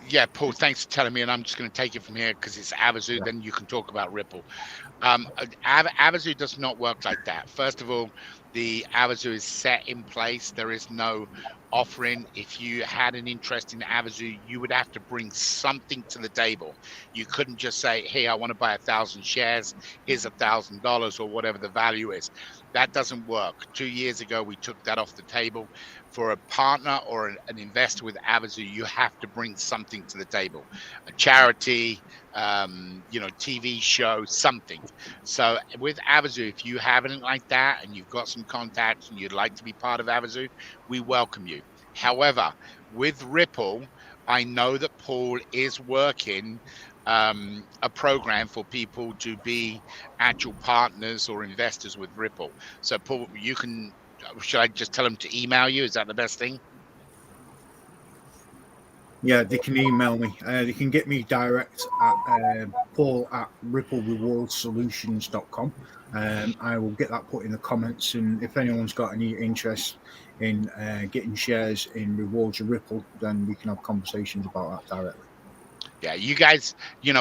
Yeah, Paul, thanks for telling me, and I'm just going to take it from here because it's Avazu. Then you can talk about Ripple. Avazu does not work like that. First of all, The Avazu is set in place. There is no offering. If you had an interest in Avazu, you would have to bring something to the table. You couldn't just say, hey, I want to buy 1,000 shares. Here's $1,000 or whatever the value is. That doesn't work. 2 years ago, we took that off the table. For a partner or an investor with Avazu, you have to bring something to the table, a charity, TV show, something. So with Avazu, if you have anything like that and you've got some contacts and you'd like to be part of Avazu, we welcome you. However, with Ripple, I know that Paul is working a program for people to be actual partners or investors with Ripple. So Paul, should I just tell them to email you? Is that the best thing? Yeah, they can email me. They can get me direct at paul@ripplerewardsolutions.com. I will get that put in the comments, and if anyone's got any interest in getting shares in Rewards or Ripple, then we can have conversations about that directly. Yeah, you guys,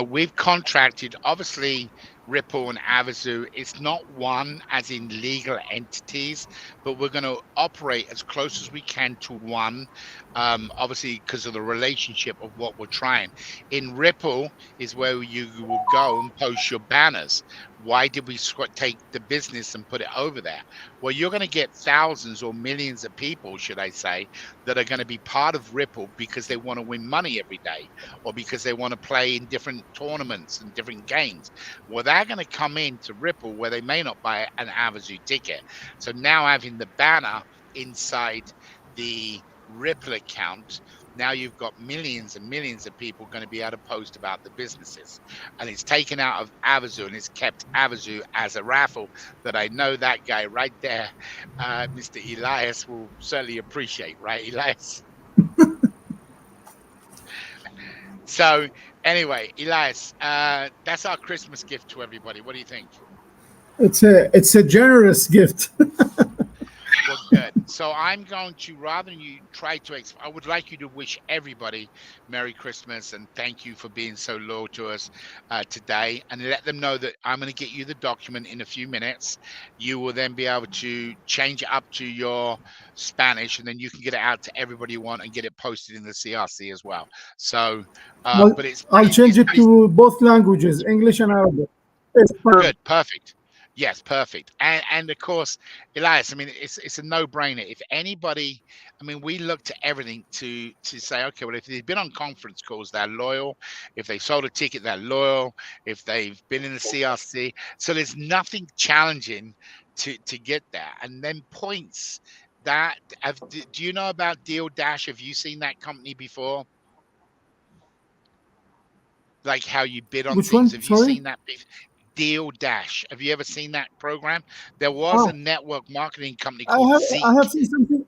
we've contracted, obviously, Ripple and Avazu. It's not one as in legal entities, but we're going to operate as close as we can to one, obviously, because of the relationship of what we're trying. In Ripple is where you will go and post your banners. Why did we take the business and put it over there? Well, you're going to get thousands or millions of people, should I say, that are going to be part of Ripple because they want to win money every day, or because they want to play in different tournaments and different games. Well, they're going to come into Ripple where they may not buy an Avazoo ticket. So now having the banner inside the Ripple account, now you've got millions and millions of people going to be able to post about the businesses. And it's taken out of Avazu and it's kept Avazu as a raffle that I know that guy right there, Mr. Elias, will certainly appreciate, right, Elias? So anyway, Elias, that's our Christmas gift to everybody. What do you think? It's a generous gift. Well, good. So I'm going to, rather than you try to, I would like you to wish everybody Merry Christmas and thank you for being so loyal to us today, and let them know that I'm going to get you the document in a few minutes. You will then be able to change it up to your Spanish, and then you can get it out to everybody you want and get it posted in the CRC as well. So, but I'll change it to both languages, English and Arabic. Good, perfect. Yes, perfect. And of course, Elias, I mean, it's a no-brainer. If anybody, I mean, we look to everything to say, okay, well, if they've been on conference calls, they're loyal. If they sold a ticket, they're loyal. If they've been in the CRC, so there's nothing challenging to get that. And then points that do you know about Deal Dash? Have you seen that company before? Like how you bid on Which things. one? Have you Sorry? seen that? Deal Dash. Have you ever seen that program? There was a network marketing company called Zeek. I have seen something.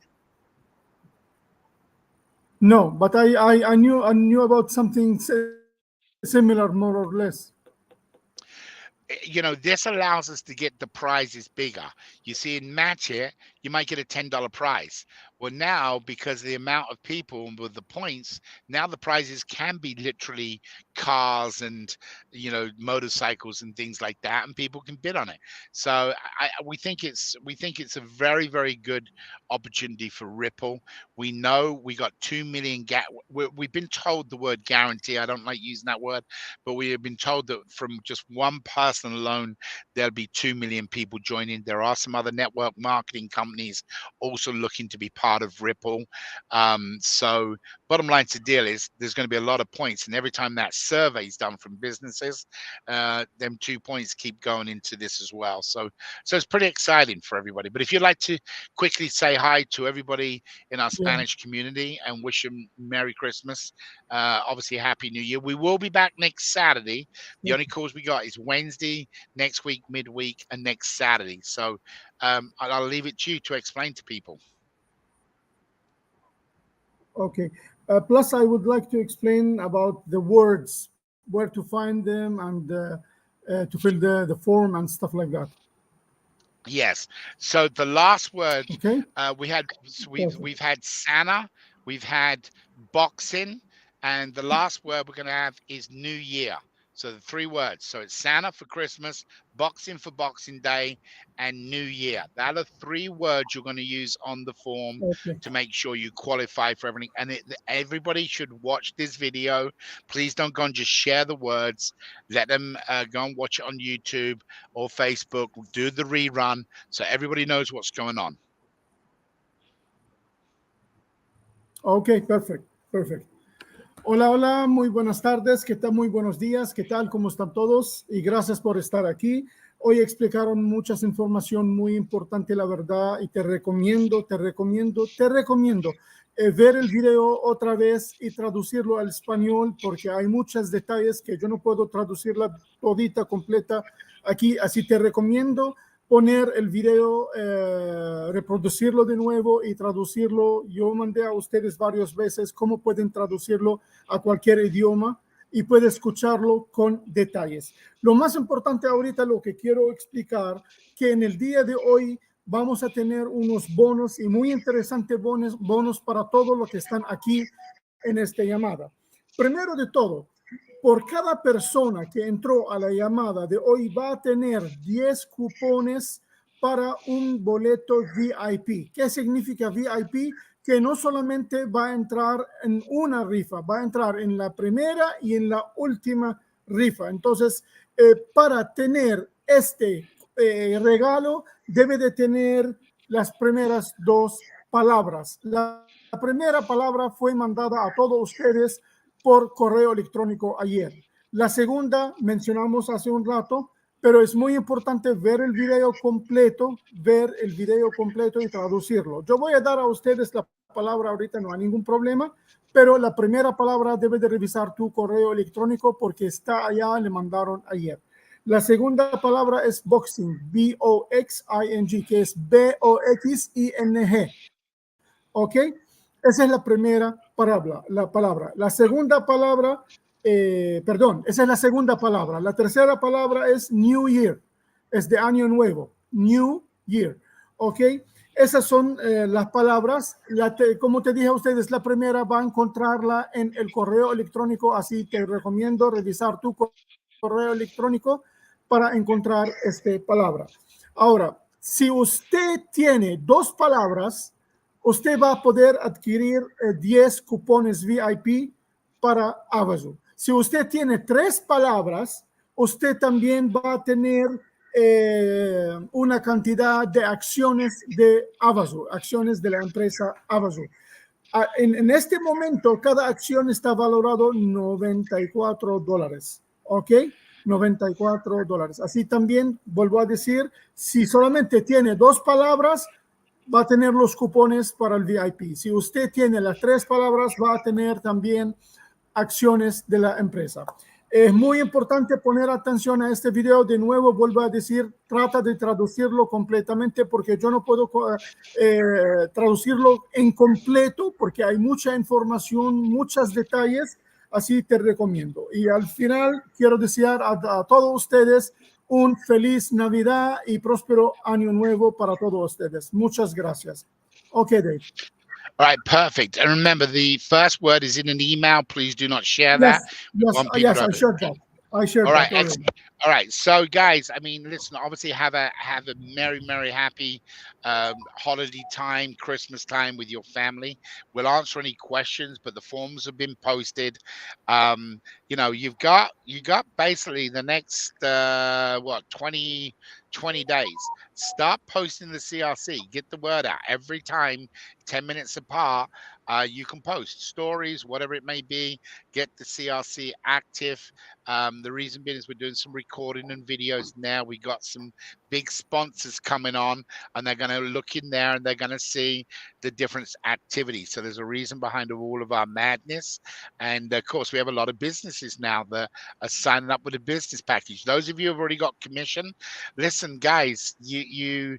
No, but I knew about something similar, more or less. This allows us to get the prizes bigger. You see, in Match It, you might get a $10 prize. Well, now, because of the amount of people with the points, now the prizes can be literally cars and, motorcycles and things like that, and people can bid on it. So we think it's a very, very good opportunity for Ripple. We know we got 2 million. We've been told the word guarantee. I don't like using that word, but we have been told that from just one person alone, there'll be 2 million people joining. There are some other network marketing companies also looking to be part of Ripple. So bottom line to deal is there's going to be a lot of points, and every time that survey is done from businesses, them 2 points keep going into this as well. So it's pretty exciting for everybody. But if you'd like to quickly say hi to everybody in our Spanish community and wish them Merry Christmas, obviously Happy New Year. We will be back next Saturday. The only calls we got is Wednesday, next week, midweek, and next Saturday. So I'll leave it to you to explain to people. Okay. Plus, I would like to explain about the words, where to find them, and to fill the form and stuff like that. Yes. So the last word, Okay. we've had Santa, we've had boxing, and the last word we're going to have is New Year. So the 3 words. So it's Santa for Christmas, Boxing for Boxing Day, and New Year. That are 3 words you're going to use on the form Okay. to make sure you qualify for everything. And everybody should watch this video. Please don't go and just share the words. Let them go and watch it on YouTube or Facebook. Do the rerun so everybody knows what's going on. Okay, perfect, perfect. Hola, hola, muy buenas tardes, ¿qué tal? Muy buenos días, ¿qué tal? ¿Cómo están todos? Y gracias por estar aquí. Hoy explicaron muchas información muy importante, la verdad, y te recomiendo ver el video otra vez y traducirlo al español, porque hay muchos detalles que yo no puedo traducirla todita completa aquí, así te recomiendo poner el video, reproducirlo de nuevo y traducirlo. Yo mandé a ustedes varias veces cómo pueden traducirlo a cualquier idioma y puede escucharlo con detalles. Lo más importante ahorita, lo que quiero explicar, que en el día de hoy vamos a tener unos bonos y muy interesantes bonos para todos los que están aquí en esta llamada. Primero de todo, por cada persona que entró a la llamada de hoy va a tener 10 cupones para un boleto VIP. ¿Qué significa VIP? Que no solamente va a entrar en una rifa, va a entrar en la primera y en la última rifa. Entonces, para tener este regalo, debe de tener las primeras 2 palabras. La primera palabra fue mandada a todos ustedes por correo electrónico ayer. La segunda mencionamos hace un rato, pero es muy importante ver el video completo y traducirlo. Yo voy a dar a ustedes la palabra ahorita, no hay ningún problema, pero la primera palabra debe de revisar tu correo electrónico porque está allá, le mandaron ayer. La segunda palabra es boxing, B-O-X-I-N-G, que es B-O-X-I-N-G. ¿Ok? Esa es la primera palabra. La segunda palabra, esa es la segunda palabra. La tercera palabra es New Year, es de año nuevo, New Year. ¿Ok? Esas son las palabras. Como te dije a ustedes, la primera va a encontrarla en el correo electrónico, así te recomiendo revisar tu correo electrónico para encontrar esta palabra. Ahora, si usted tiene 2 palabras, usted va a poder adquirir 10 cupones VIP para Avazu. Si usted tiene 3 palabras, usted también va a tener una cantidad de acciones de Avazu, acciones de la empresa Avazu. En este momento, cada acción está valorado $94, ¿ok? $94. Así también, vuelvo a decir, si solamente tiene 2 palabras, va a tener los cupones para el VIP. Si usted tiene las 3 palabras, va a tener también acciones de la empresa. Es muy importante poner atención a este video. De nuevo, vuelvo a decir, trata de traducirlo completamente porque yo no puedo traducirlo en completo porque hay mucha información, muchos detalles. Así te recomiendo. Y al final, quiero desear a todos ustedes un feliz Navidad y próspero año nuevo para todos ustedes. Muchas gracias. Okay, Dave. All right, perfect. And remember, the first word is in an email. Please do not share that. Yes, I shared that. All right, excellent. All right, so guys, I mean, listen, obviously have a merry, happy holiday time, Christmas time with your family. We'll answer any questions, but the forms have been posted. You know, you got basically the next 20 days. Start posting the CRC. Get the word out every time, 10 minutes apart. You can post stories, whatever it may be. Get the CRC active. The reason being is we're doing some recording and videos now. We got some big sponsors coming on, and they're going to look in there and they're going to see the different activities. So there's a reason behind all of our madness. And of course, we have a lot of businesses now that are signing up with a business package. Those of you who have already got commission, listen, guys, you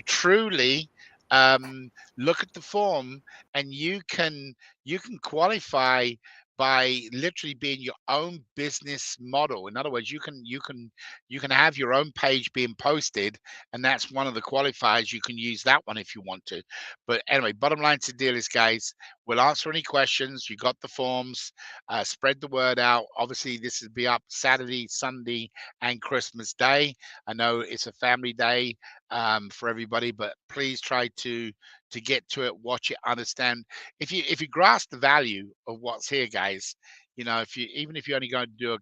truly look at the form and you can qualify by literally being your own business model. In other words, you can have your own page being posted, and that's one of the qualifiers. You can use that one if you want to. But anyway, bottom line to the deal is, guys, We'll answer any questions. You got the forms. Spread the word out. Obviously, this will be up Saturday, Sunday, and Christmas Day. I know it's a family day for everybody, but please try to get to it, watch it, understand. If you grasp the value of what's here, guys, you know, if you even if you're only going to do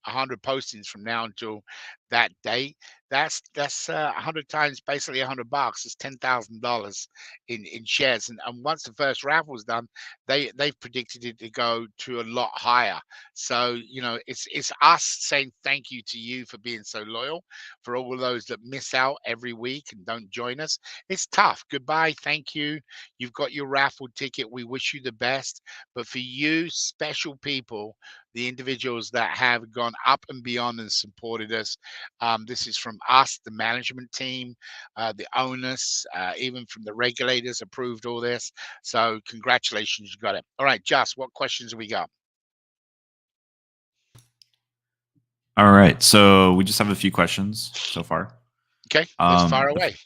100 postings from now until that date, that's 100 times basically $100. It's $10,000 in shares, and once the first raffle's done, they've predicted it to go to a lot higher. So it's us saying thank you to you for being so loyal. For all of those that miss out every week and don't join us, it's tough. Goodbye, thank you. You've got your raffle ticket. We wish you the best. But for you, special people, the individuals that have gone up and beyond and supported us. This is from us, the management team, the owners, even from the regulators approved all this. So congratulations, you got it. All right, Just, what questions have we got? All right. So we just have a few questions so far. Okay, let's fire away.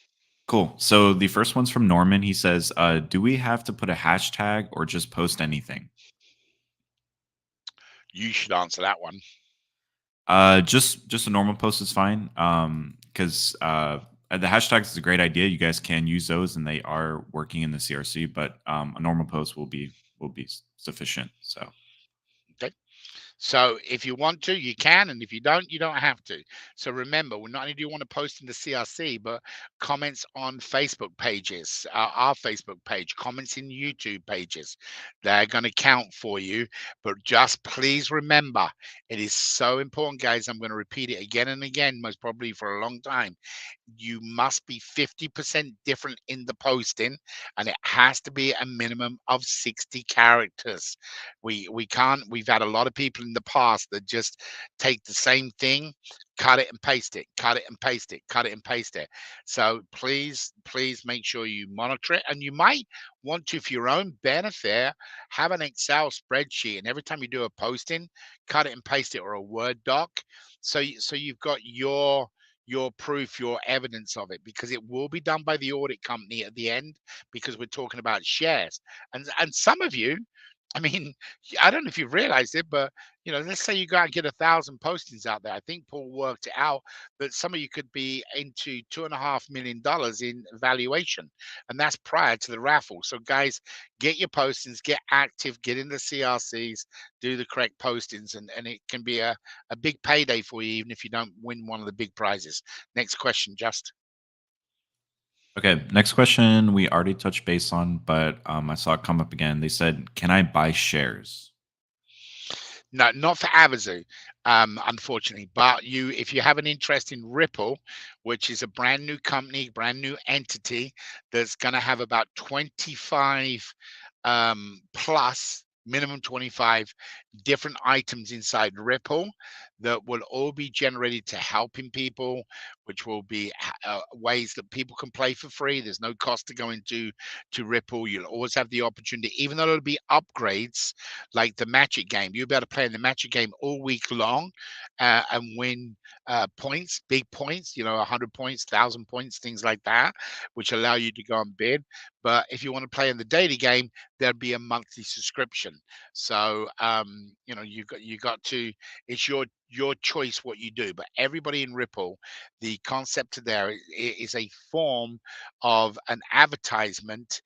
Cool. So the first one's from Norman. He says, do we have to put a hashtag or just post anything? You should answer that one. Just a normal post is fine. Because the hashtags is a great idea. You guys can use those, and they are working in the CRC. But a normal post will be sufficient. So. Okay. So if you want to, you can, and if you don't have to. So remember, we not only do you want to post in the CRC, but comments on Facebook pages, our Facebook page, comments in YouTube pages, they're going to count for you. But just please remember, it is so important, guys. I'm going to repeat it again and again, most probably for a long time. You must be 50% different in the posting, and it has to be a minimum of 60 characters. We can't. We've had a lot of people in the past that just take the same thing, cut it and paste it, cut it and paste it, cut it and paste it. So please make sure you monitor it, and you might want to, for your own benefit, have an Excel spreadsheet, and every time you do a posting, cut it and paste it, or a Word doc, so you've got your proof, your evidence of it, because it will be done by the audit company at the end, because we're talking about shares. And some of you, I mean, I don't know if you've realized it, but let's say you go out and get 1,000 postings out there. I think Paul worked it out that some of you could be into $2.5 million in valuation, and that's prior to the raffle. So guys, get your postings, get active, get in the CRCs, do the correct postings, and it can be a big payday for you, even if you don't win one of the big prizes. Next question, Just. Okay, next question we already touched base on, but I saw it come up again. They said, can I buy shares? No, not for Avazu, unfortunately. But if you have an interest in Ripple, which is a brand new company, brand new entity that's going to have about 25 plus, minimum 25 different items inside Ripple that will all be generated to helping people, which will be ways that people can play for free. There's no cost to go into Ripple. You'll always have the opportunity, even though it'll be upgrades like the Magic game. You'll be able to play in the Magic game all week long and win points, big points, 100 points, 1,000 points, things like that, which allow you to go and bid. But if you want to play in the daily game, there'll be a monthly subscription. So you got to, it's your choice what you do. But everybody in Ripple, the concept of there is a form of an advertisement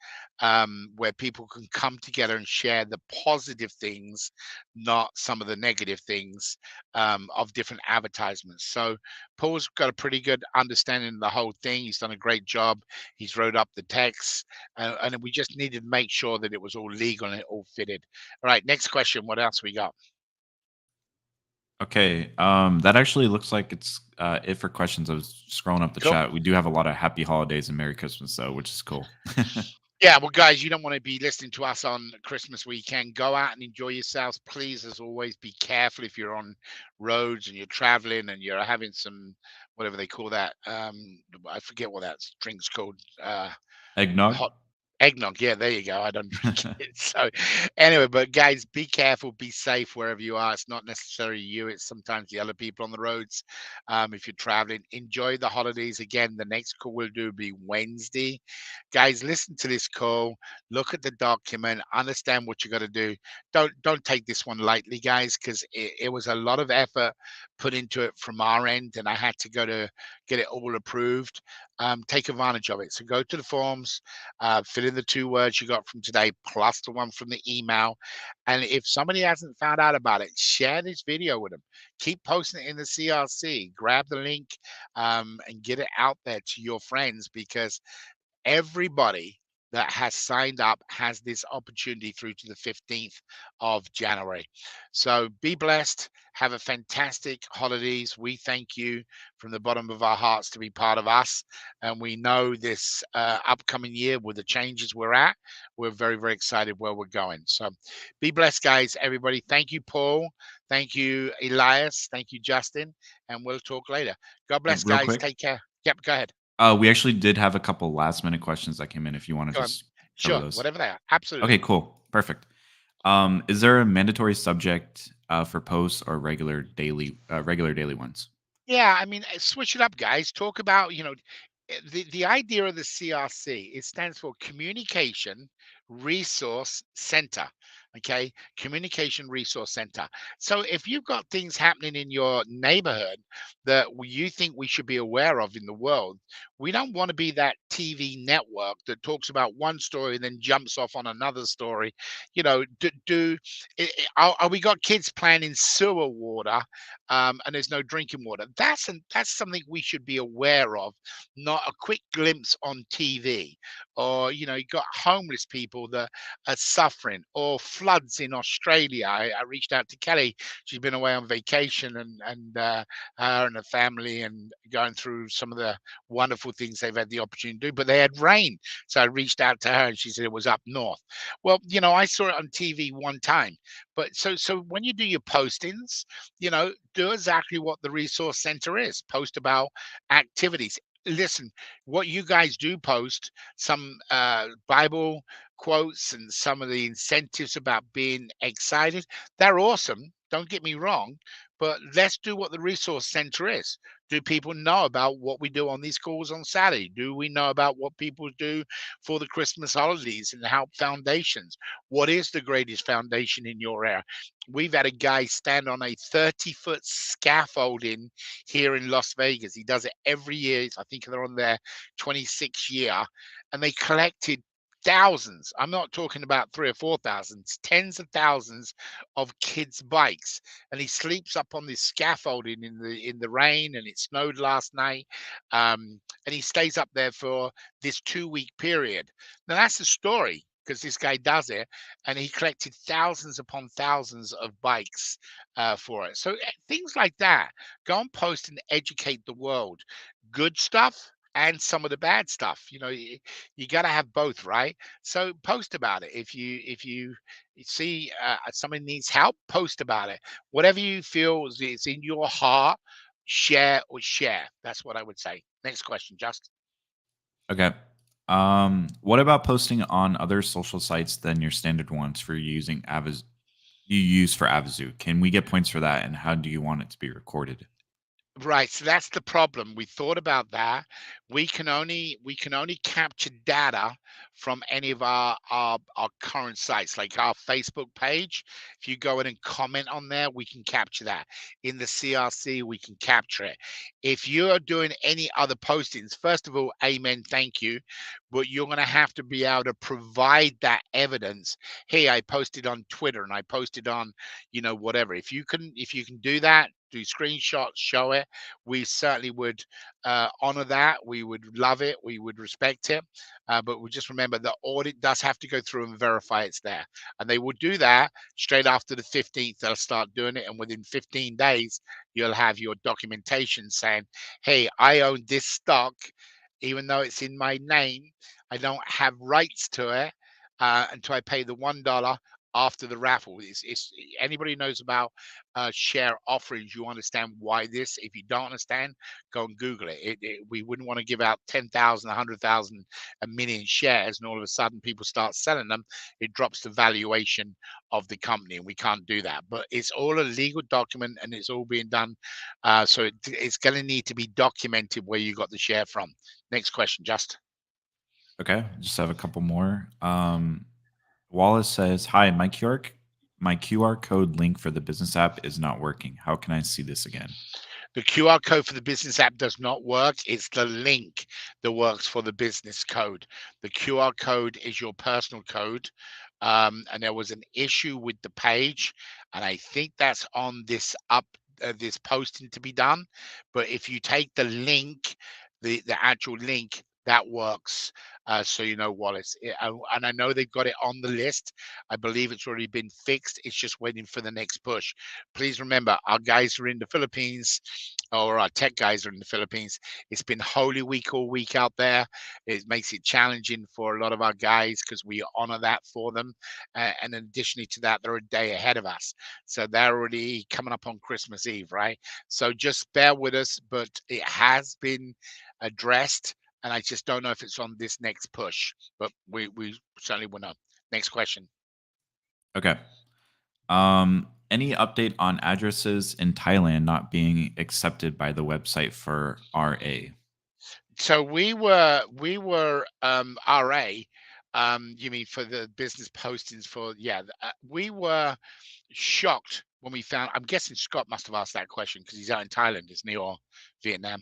where people can come together and share the positive things, not some of the negative things of different advertisements. So Paul's got a pretty good understanding of the whole thing. He's done a great job. He's wrote up the text, and we just needed to make sure that it was all legal and it all fitted. All right, next question. What else we got? Okay, that actually looks like it's it for questions. I was scrolling up the chat. We do have a lot of happy holidays and Merry Christmas, though, which is cool. Yeah, well, guys, you don't want to be listening to us on Christmas weekend. Go out and enjoy yourselves. Please, as always, be careful if you're on roads and you're traveling and you're having some, whatever they call that. I forget what that drink's called. Eggnog? Hot Eggnog, yeah, there you go. I don't drink it. So anyway, but guys, be careful, be safe wherever you are. It's not necessarily you, it's sometimes the other people on the roads. If you're traveling, enjoy the holidays. Again, the next call we'll do will be Wednesday. Guys, listen to this call, look at the document, understand what you got to do. Don't take this one lightly, guys, because it was a lot of effort put into it from our end, and I had to go to get it all approved. Take advantage of it. So go to the forms, fill in the 2 words you got from today, plus the one from the email. And if somebody hasn't found out about it, share this video with them. Keep posting it in the CRC. Grab the link and get it out there to your friends, because everybody that has signed up has this opportunity through to the 15th of January. So be blessed. Have a fantastic holidays. We thank you from the bottom of our hearts to be part of us. And we know this upcoming year, with the changes we're at, we're very, very excited where we're going. So be blessed, guys, everybody. Thank you, Paul. Thank you, Elias. Thank you, Justin. And we'll talk later. God bless, Real guys. quick. Take care. Yep, go ahead. We actually did have a couple last minute questions that came in. If you want to Go on. just cover Sure, those. whatever they are. Absolutely. Okay, cool, perfect. Is there a mandatory subject for posts or regular daily ones? Yeah, I mean, switch it up, guys. Talk about, the idea of the CRC, it stands for Communication Resource Center. Okay, Communication Resource Center. So if you've got things happening in your neighborhood that you think we should be aware of in the world, we don't want to be that TV network that talks about one story and then jumps off on another story. Are we got kids playing in sewer water, and there's no drinking water? That's something we should be aware of, not a quick glimpse on TV. Or you got homeless people that are suffering, or floods in Australia. I reached out to Kelly. She's been away on vacation, and her and her family, and going through some of the wonderful things they've had the opportunity to do. But they had rain, so I reached out to her, and she said it was up north. Well, I saw it on TV one time. But so when you do your postings, do exactly what the resource center is. Post about activities. Listen, what you guys do post, some Bible quotes and some of the incentives about being excited, they're awesome. Don't get me wrong, but let's do what the resource center is. Do people know about what we do on these calls on Saturday? Do we know about what people do for the Christmas holidays and help foundations? What is the greatest foundation in your area? We've had a guy stand on a 30-foot scaffolding here in Las Vegas. He does it every year. I think they're on their 26th year, and they collected thousands. I'm not talking about 3 or 4,000, tens of thousands of kids' bikes. And he sleeps up on this scaffolding in the rain, and it snowed last night. And he stays up there for this 2-week period. Now that's the story, because this guy does it, and he collected thousands upon thousands of bikes for it. So things like that, go and post and educate the world. Good stuff and some of the bad stuff. You got to have both, right? So post about it. If you see somebody needs help, post about it. Whatever you feel is in your heart, share. That's what I would say. Next question, Justin. Okay. What about posting on other social sites than your standard ones for using you use for Avazu? Can we get points for that, and how do you want it to be recorded? Right, so that's the problem. We thought about that. We can only capture data from any of our current sites, like our Facebook page. If you go in and comment on there, we can capture that. In the CRC, we can capture it. If you're doing any other postings, first of all, amen, thank you. But you're going to have to be able to provide that evidence. Hey, I posted on Twitter, and I posted on, whatever. If you can do that, do screenshots, show it. We certainly would honor that. We would love it. We would respect it. But we just remember the audit does have to go through and verify it's there. And they will do that straight after the 15th. They'll start doing it. And within 15 days, you'll have your documentation saying, hey, I own this stock, even though it's in my name. I don't have rights to it until I pay the $1. after the raffle. It's anybody who knows about share offerings, you understand why this. If you don't understand, go and Google it. We wouldn't want to give out 10,000, 100,000, a million shares, and all of a sudden people start selling them. It drops the valuation of the company, and we can't do that. But it's all a legal document, and it's all being done. So it's going to need to be documented where you got the share from. Next question, Just. Okay, just have a couple more. Wallace says, "Hi, my QR code link for the business app is not working. How can I see this again?" The QR code for the business app does not work. It's the link that works for the business code. The QR code is your personal code. And there was an issue with the page, and I think that's on this this posting to be done. But if you take the link, the actual link, that works. So you know, Wallace, and I know they've got it on the list. I believe it's already been fixed. It's just waiting for the next push. Please remember, our guys are in the Philippines, or our tech guys are in the Philippines. It's been Holy Week all week out there. It makes it challenging for a lot of our guys because we honor that for them. And additionally to that, they're a day ahead of us. So they're already coming up on Christmas Eve, right? So just bear with us, but it has been addressed. And I just don't know if it's on this next push, but we certainly will know. Next question. Okay. Any update on addresses in Thailand not being accepted by the website for RA? So we were RA. You mean for the business postings for, yeah, we were shocked when we found, I'm guessing Scott must have asked that question because he's out in Thailand, isn't he, or Vietnam.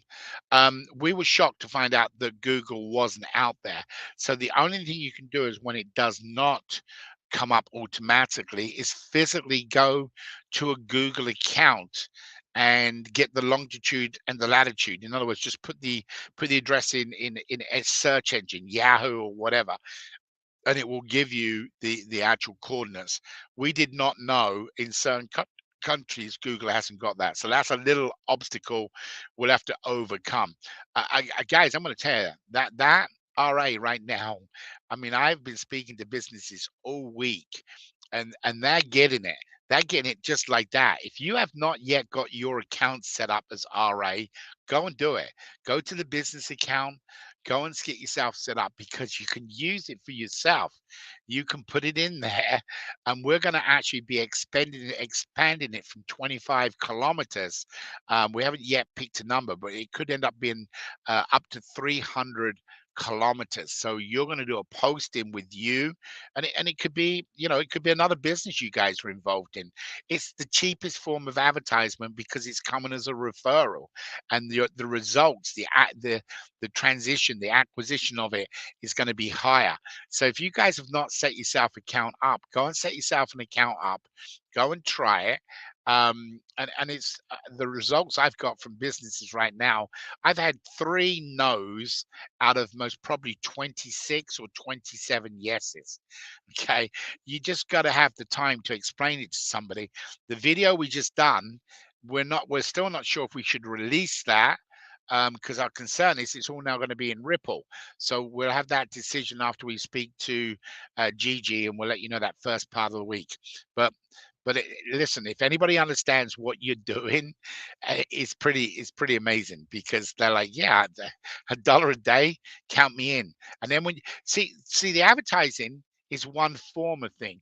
We were shocked to find out that Google wasn't out there. So the only thing you can do is when it does not come up automatically is physically go to a Google account and get the longitude and the latitude. In other words, just put the address in a search engine, Yahoo or whatever, and it will give you the actual coordinates. We did not know in certain countries Google hasn't got that, so that's a little obstacle we'll have to overcome. Guys, I'm going to tell you that RA right now, I mean, I've been speaking to businesses all week, and they're getting it. They're getting it just like that. If you have not yet got your account set up as RA, go and do it. Go to the business account, go and get yourself set up, because you can use it for yourself. You can put it in there, and we're going to actually be expanding it from 25 kilometers. We haven't yet picked a number, but it could end up being up to 300 kilometers. So you're going to do a posting with you, and it could be, you know, it could be another business you guys are involved in. It's the cheapest form of advertisement because it's coming as a referral, and the results, the transition, the acquisition of it is going to be higher. So if you guys have not set yourself account up, go and set yourself an account up. Go and try it. And it's the results I've got from businesses right now. I've had 3 no's out of most probably 26 or 27 yeses. Okay, you just got to have the time to explain it to somebody. The video we just done, we're still not sure if we should release that, because our concern is it's all now going to be in Ripple. So we'll have that decision after we speak to Gigi, and we'll let you know that first part of the week. But listen, if anybody understands what you're doing, it's pretty amazing, because they're like, yeah, $1 a day, count me in. And then when you see the advertising is one form of thing,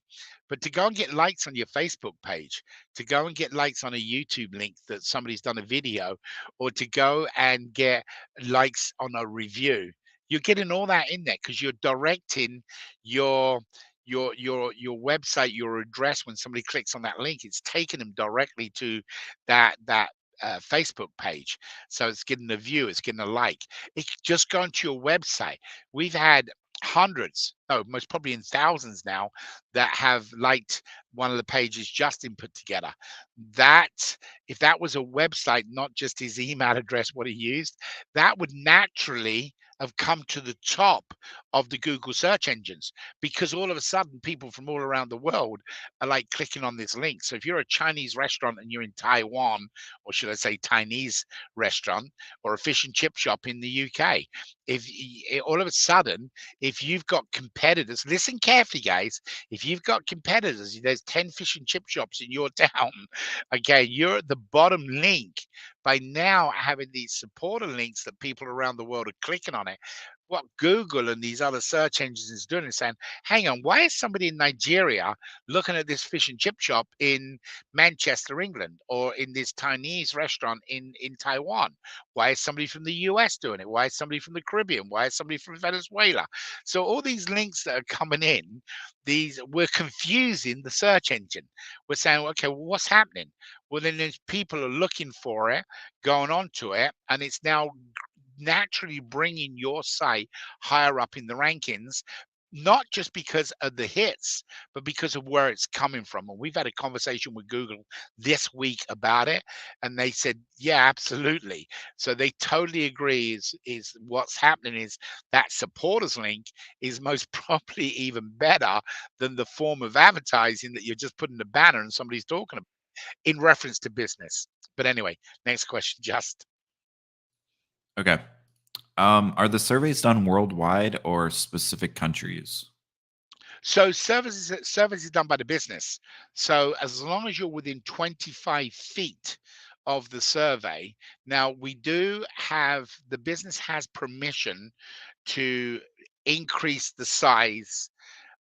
but to go and get likes on your Facebook page, to go and get likes on a YouTube link that somebody's done a video, or to go and get likes on a review, you're getting all that in there because you're directing your website, your address. When somebody clicks on that link, it's taking them directly to that Facebook page. So it's getting a view, it's getting a like. It's just going to your website. We've had hundreds, no, most probably in thousands now, that have liked one of the pages Justin put together. That, if that was a website, not just his email address, what he used, that would naturally have come to the top of the Google search engines, because all of a sudden people from all around the world are like clicking on this link. So if you're a Chinese restaurant and you're in Taiwan, or should I say Chinese restaurant, or a fish and chip shop in the UK, if all of a sudden, if you've got competitive competitors, listen carefully, guys. If you've got competitors, there's 10 fish and chip shops in your town. Okay, you're at the bottom link. By now having these supporter links that people around the world are clicking on it, what Google and these other search engines is doing is saying, hang on, why is somebody in Nigeria looking at this fish and chip shop in Manchester, England, or in this Chinese restaurant in Taiwan? Why is somebody from the US doing it? Why is somebody from the Caribbean? Why is somebody from Venezuela? So all these links that are coming in, we're confusing the search engine. We're saying, okay, well, what's happening? Well, then there's people are looking for it, going onto it, and it's now naturally bringing your site higher up in the rankings, not just because of the hits, but because of where it's coming from. And we've had a conversation with Google this week about it, and they said, yeah, absolutely. So they totally agree. Is what's happening is that supporters link is most probably even better than the form of advertising that you're just putting a banner and somebody's talking about in reference to business. But anyway, next question, just. Okay. Are the surveys done worldwide or specific countries? So service is done by the business. So as long as you're within 25 feet of the survey, now we do have the business has permission to increase the size,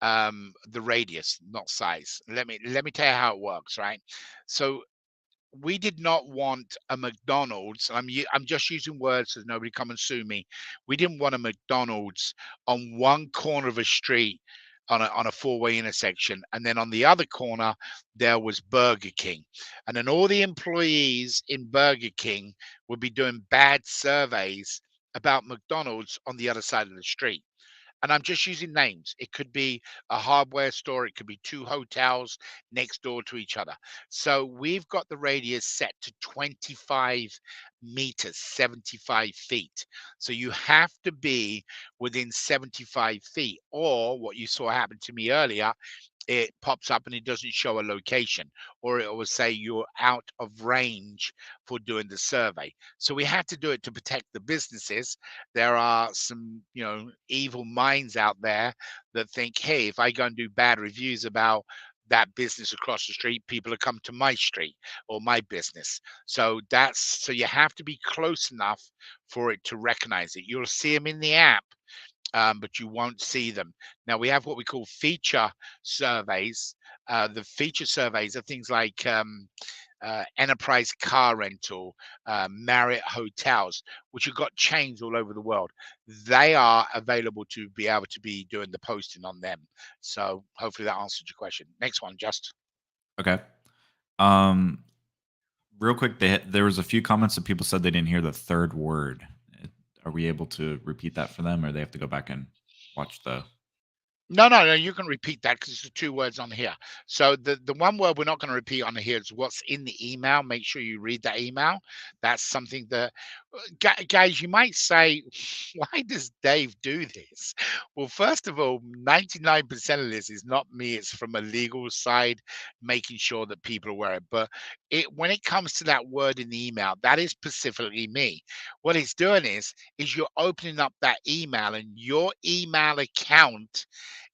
the radius, not size. Let me tell you how it works, right? So we did not want a McDonald's. I'm just using words so nobody come and sue me. We didn't want a McDonald's on one corner of a street on a four-way intersection, and then on the other corner there was Burger King, and then all the employees in Burger King would be doing bad surveys about McDonald's on the other side of the street. And I'm just using names. It could be a hardware store, it could be two hotels next door to each other. So we've got the radius set to 25 meters, 75 feet. So you have to be within 75 feet, or what you saw happen to me earlier, it pops up and it doesn't show a location, or it will say you're out of range for doing the survey. So we have to do it to protect the businesses. There are some, evil minds out there that think, hey, if I go and do bad reviews about that business across the street, people will come to my street or my business. So you have to be close enough for it to recognize it. You'll see them in the app, but you won't see them. Now we have what we call feature surveys. The feature surveys are things like enterprise car rental, Marriott hotels, which have got chains all over the world. They are available to be able to be doing the posting on them. So hopefully that answered your question. Next one, just. Okay. Real quick, there was a few comments that people said they didn't hear the third word. Are we able to repeat that for them, or they have to go back and watch the? No, you can repeat that because it's the two words on here. So the one word we're not going to repeat on here is what's in the email. Make sure you read that email. That's something that, guys, you might say, why does Dave do this? Well, first of all, 99% of this is not me. It's from a legal side, making sure that people are aware. But when it comes to that word in the email, that is specifically me. What it's doing is you're opening up that email, and your email account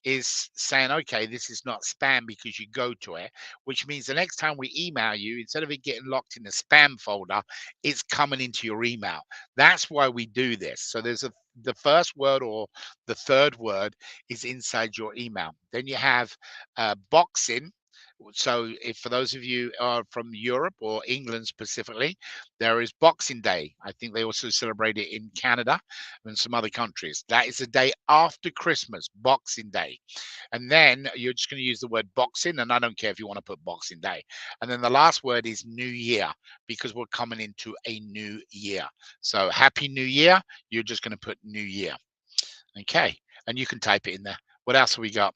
is saying, okay, this is not spam because you go to it, which means the next time we email you, instead of it getting locked in the spam folder, it's coming into your email. That's why we do this. So the first word or the third word is inside your email. Then you have boxing. So if for those of you are from Europe or England specifically, there is Boxing Day. I think they also celebrate it in Canada and some other countries. That is the day after Christmas, Boxing Day. And then you're just going to use the word boxing, and I don't care if you want to put Boxing Day. And then the last word is New Year, because we're coming into a new year. So Happy New Year, you're just going to put New Year. Okay, and you can type it in there. What else have we got?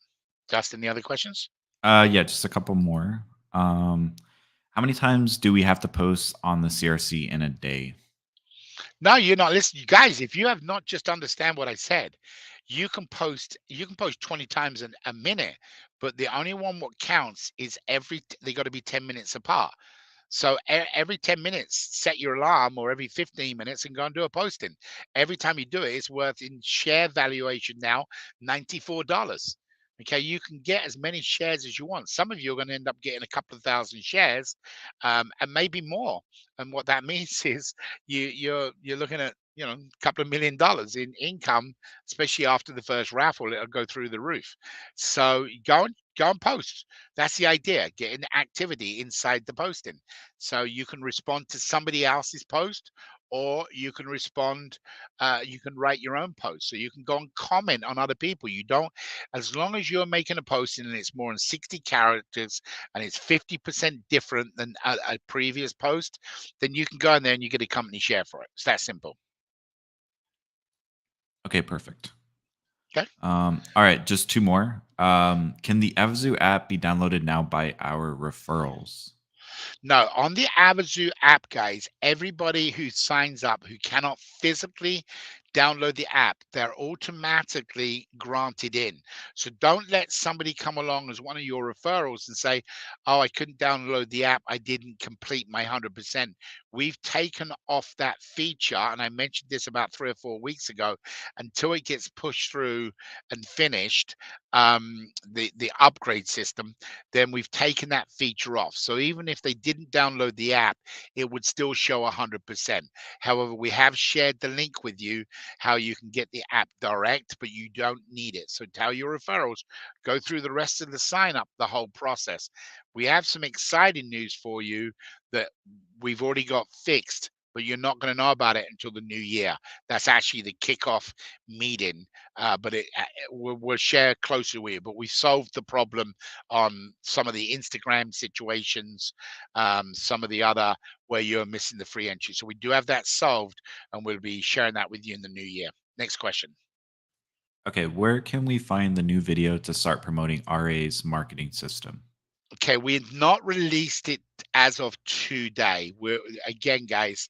Just any other questions? Yeah, just a couple more. How many times do we have to post on the CRC in a day? No, you're not listening. Guys, if you have not just understand what I said, you can post 20 times a minute, but the only one what counts is they got to be 10 minutes apart. So every 10 minutes, set your alarm, or every 15 minutes and go and do a posting. Every time you do it, it's worth in share valuation now $94. Okay, you can get as many shares as you want. Some of you are going to end up getting a couple of thousand shares, and maybe more. And what that means is you're looking at a couple of $1 million in income, especially after the first raffle. It'll go through the roof. So go and post. That's the idea, getting activity inside the posting. So you can respond to somebody else's post, or you can respond, you can write your own post. So you can go and comment on other people. You don't, as long as you're making a posting and it's more than 60 characters and it's 50% different than a previous post, then you can go in there and you get a company share for it. It's that simple. Okay, perfect. Okay. All right, just two more. Can the Avazu app be downloaded now by our referrals? No, on the Avazoo app, guys, everybody who signs up who cannot physically download the app, they're automatically granted in. So don't let somebody come along as one of your referrals and say, oh, I couldn't download the app, I didn't complete my 100%. We've taken off that feature, and I mentioned this about 3 or 4 weeks ago, until it gets pushed through and finished, the upgrade system, then we've taken that feature off. So even if they didn't download the app, it would still show 100%. However, we have shared the link with you how you can get the app direct, but you don't need it. So tell your referrals, go through the rest of the sign up, the whole process. We have some exciting news for you that we've already got fixed, but you're not going to know about it until the new year. That's actually the kickoff meeting, but we'll share closer with you. But we solved the problem on some of the Instagram situations, some of the other where you're missing the free entry. So we do have that solved, and we'll be sharing that with you in the new year. Next question. Okay, where can we find the new video to start promoting RA's marketing system? Okay, we have not released it as of today. We're again, guys,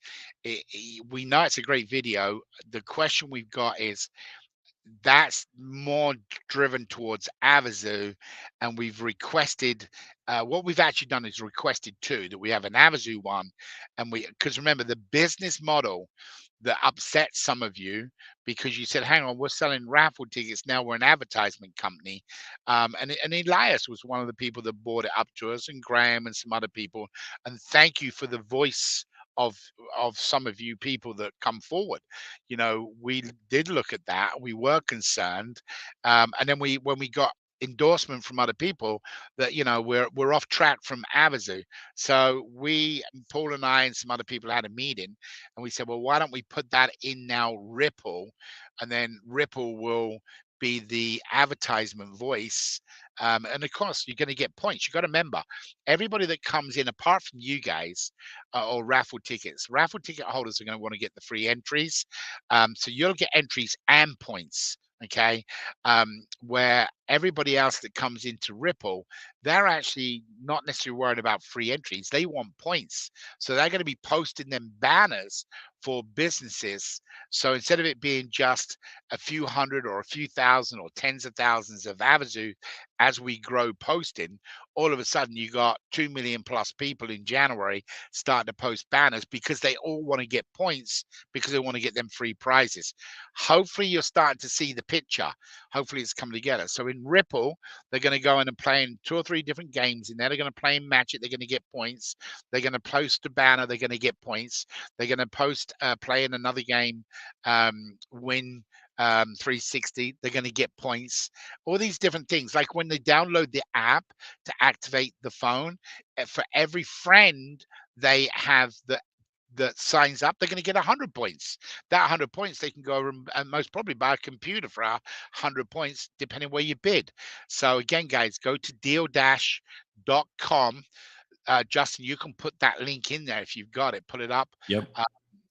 we know it's a great video. The question we've got is, that's more driven towards Avazu, and we've requested, what we've actually done is requested two, that we have an Avazu one, and because remember, the business model that upset some of you, because you said, hang on, we're selling raffle tickets, now we're an advertisement company. And Elias was one of the people that brought it up to us, and Graham and some other people. And thank you for the voice of some of you people that come forward. We did look at that, we were concerned, and then when we got endorsement from other people that we're off track from Avazu. So Paul and I and some other people had a meeting, and we said, well, why don't we put that in now Ripple, and then Ripple will be the advertisement voice. And of course, you're going to get points. You got to remember, everybody that comes in, apart from you guys, or raffle ticket holders are going to want to get the free entries. So you'll get entries and points. Okay. Where everybody else that comes into Ripple, they're actually not necessarily worried about free entries. They want points. So they're going to be posting them banners for businesses. So instead of it being just a few hundred or a few thousand or tens of thousands of Avazu, as we grow posting, all of a sudden you got 2 million plus people in January starting to post banners, because they all want to get points, because they want to get them free prizes. Hopefully you're starting to see the picture. Hopefully it's coming together. So in Ripple, they're going to go in and play in 2 or 3 different games in there. They're going to play and match it. They're going to get points. They're going to post a banner. They're going to get points. They're going to play in another game, win 360. They're going to get points. All these different things. Like when they download the app to activate the phone, for every friend they have that signs up, they're going to get 100 points. That 100 points, they can go and most probably buy a computer for 100 points, depending where you bid. So again, guys, go to deal-.com. Justin, you can put that link in there if you've got it. Put it up. Yep.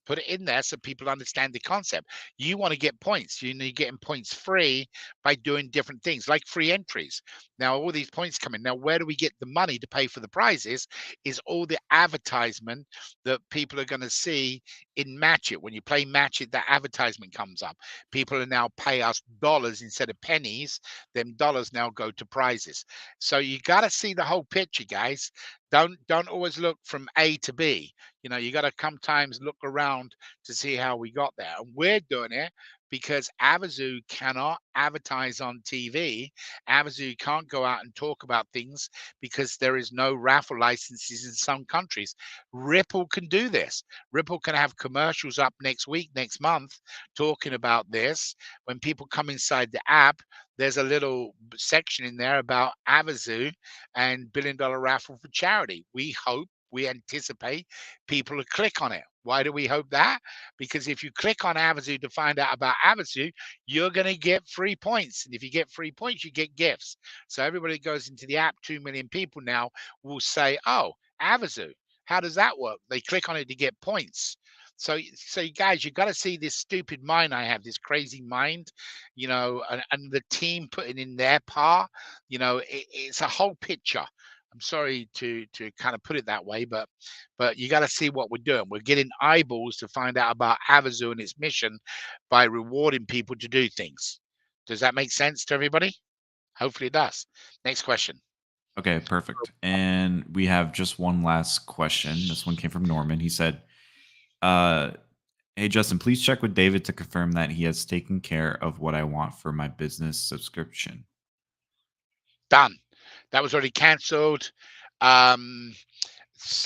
Put it in there so people understand the concept. You want to get points. You're getting points free by doing different things like free entries. Now, all these points come in. Now, where do we get the money to pay for the prizes? Is all the advertisement that people are going to see in Match It. When you play Match It, that advertisement comes up. People are now pay us dollars instead of pennies. Them dollars now go to prizes. So you got to see the whole picture, guys. Don't always look from A to B. You know, you got to sometimes look around to see how we got there. And we're doing it because Avazu cannot advertise on TV. Avazu can't go out and talk about things because there is no raffle licenses in some countries. Ripple can do this. Ripple can have commercials up next week, next month, talking about this. When people come inside the app, there's a little section in there about Avazu and $1 billion raffle for charity. We anticipate people to click on it. Why do we hope that? Because if you click on Avazu to find out about Avazu, you're going to get free points. And if you get free points, you get gifts. So everybody goes into the app, 2 million people now will say, oh, Avazu, how does that work? They click on it to get points. So you guys, you got to see this stupid mind I have, this crazy mind, you know, and the team putting in their part, you know, it's a whole picture. I'm sorry to kind of put it that way, but you got to see what we're doing. We're getting eyeballs to find out about Avazu and its mission by rewarding people to do things. Does that make sense to everybody? Hopefully it does. Next question. Okay, perfect. And we have just one last question. This one came from Norman. He said, hey, Justin, please check with David to confirm that he has taken care of what I want for my business subscription. Done. That was already cancelled. And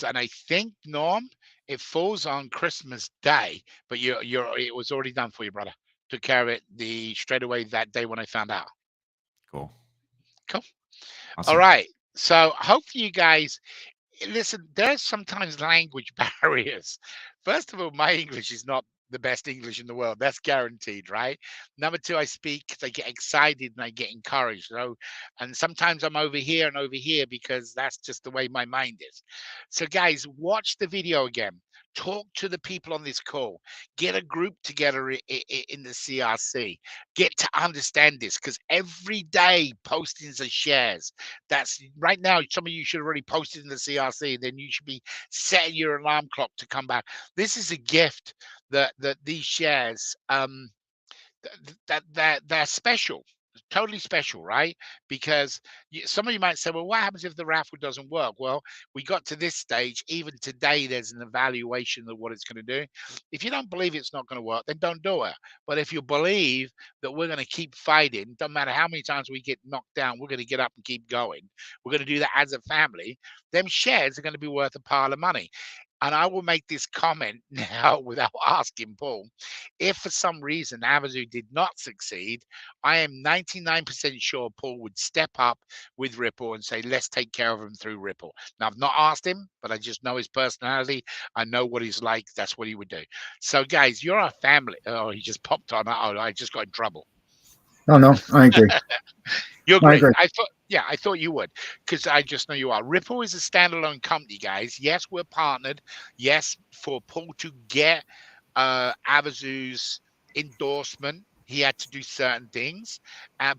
I think, Norm, it falls on Christmas Day, but it was already done for you, brother. Took care of it straight away that day when I found out. Cool. Awesome. All right. So hopefully you guys listen. There's sometimes language barriers. First of all, my English is not the best English in the world. That's guaranteed, right? Number two, I speak because I get excited and I get encouraged. And sometimes I'm over here and over here because that's just the way my mind is. So guys, watch the video again. Talk to the people on this call. Get a group together in the CRC. Get to understand this because every day postings are shares. That's right now. Some of you should have already posted in the CRC. Then you should be setting your alarm clock to come back. This is a gift that these shares that they're special, totally special, right? Because some of you might say, well, what happens if the raffle doesn't work? Well, we got to this stage. Even today, there's an evaluation of what it's going to do. If you don't believe it's not going to work, then don't do it. But if you believe that we're going to keep fighting, doesn't matter how many times we get knocked down, we're going to get up and keep going. We're going to do that as a family. Them shares are going to be worth a pile of money. And I will make this comment now without asking Paul. If for some reason Avazu did not succeed, I am 99% sure Paul would step up with Ripple and say, let's take care of him through Ripple. Now, I've not asked him, but I just know his personality. I know what he's like. That's what he would do. So, guys, you're a family. Oh, he just popped on. Oh, I just got in trouble. No, I agree. You're great. I thought you would, because I just know you are. Ripple is a standalone company, guys. Yes, we're partnered. Yes, for Paul to get Avazu's endorsement, he had to do certain things,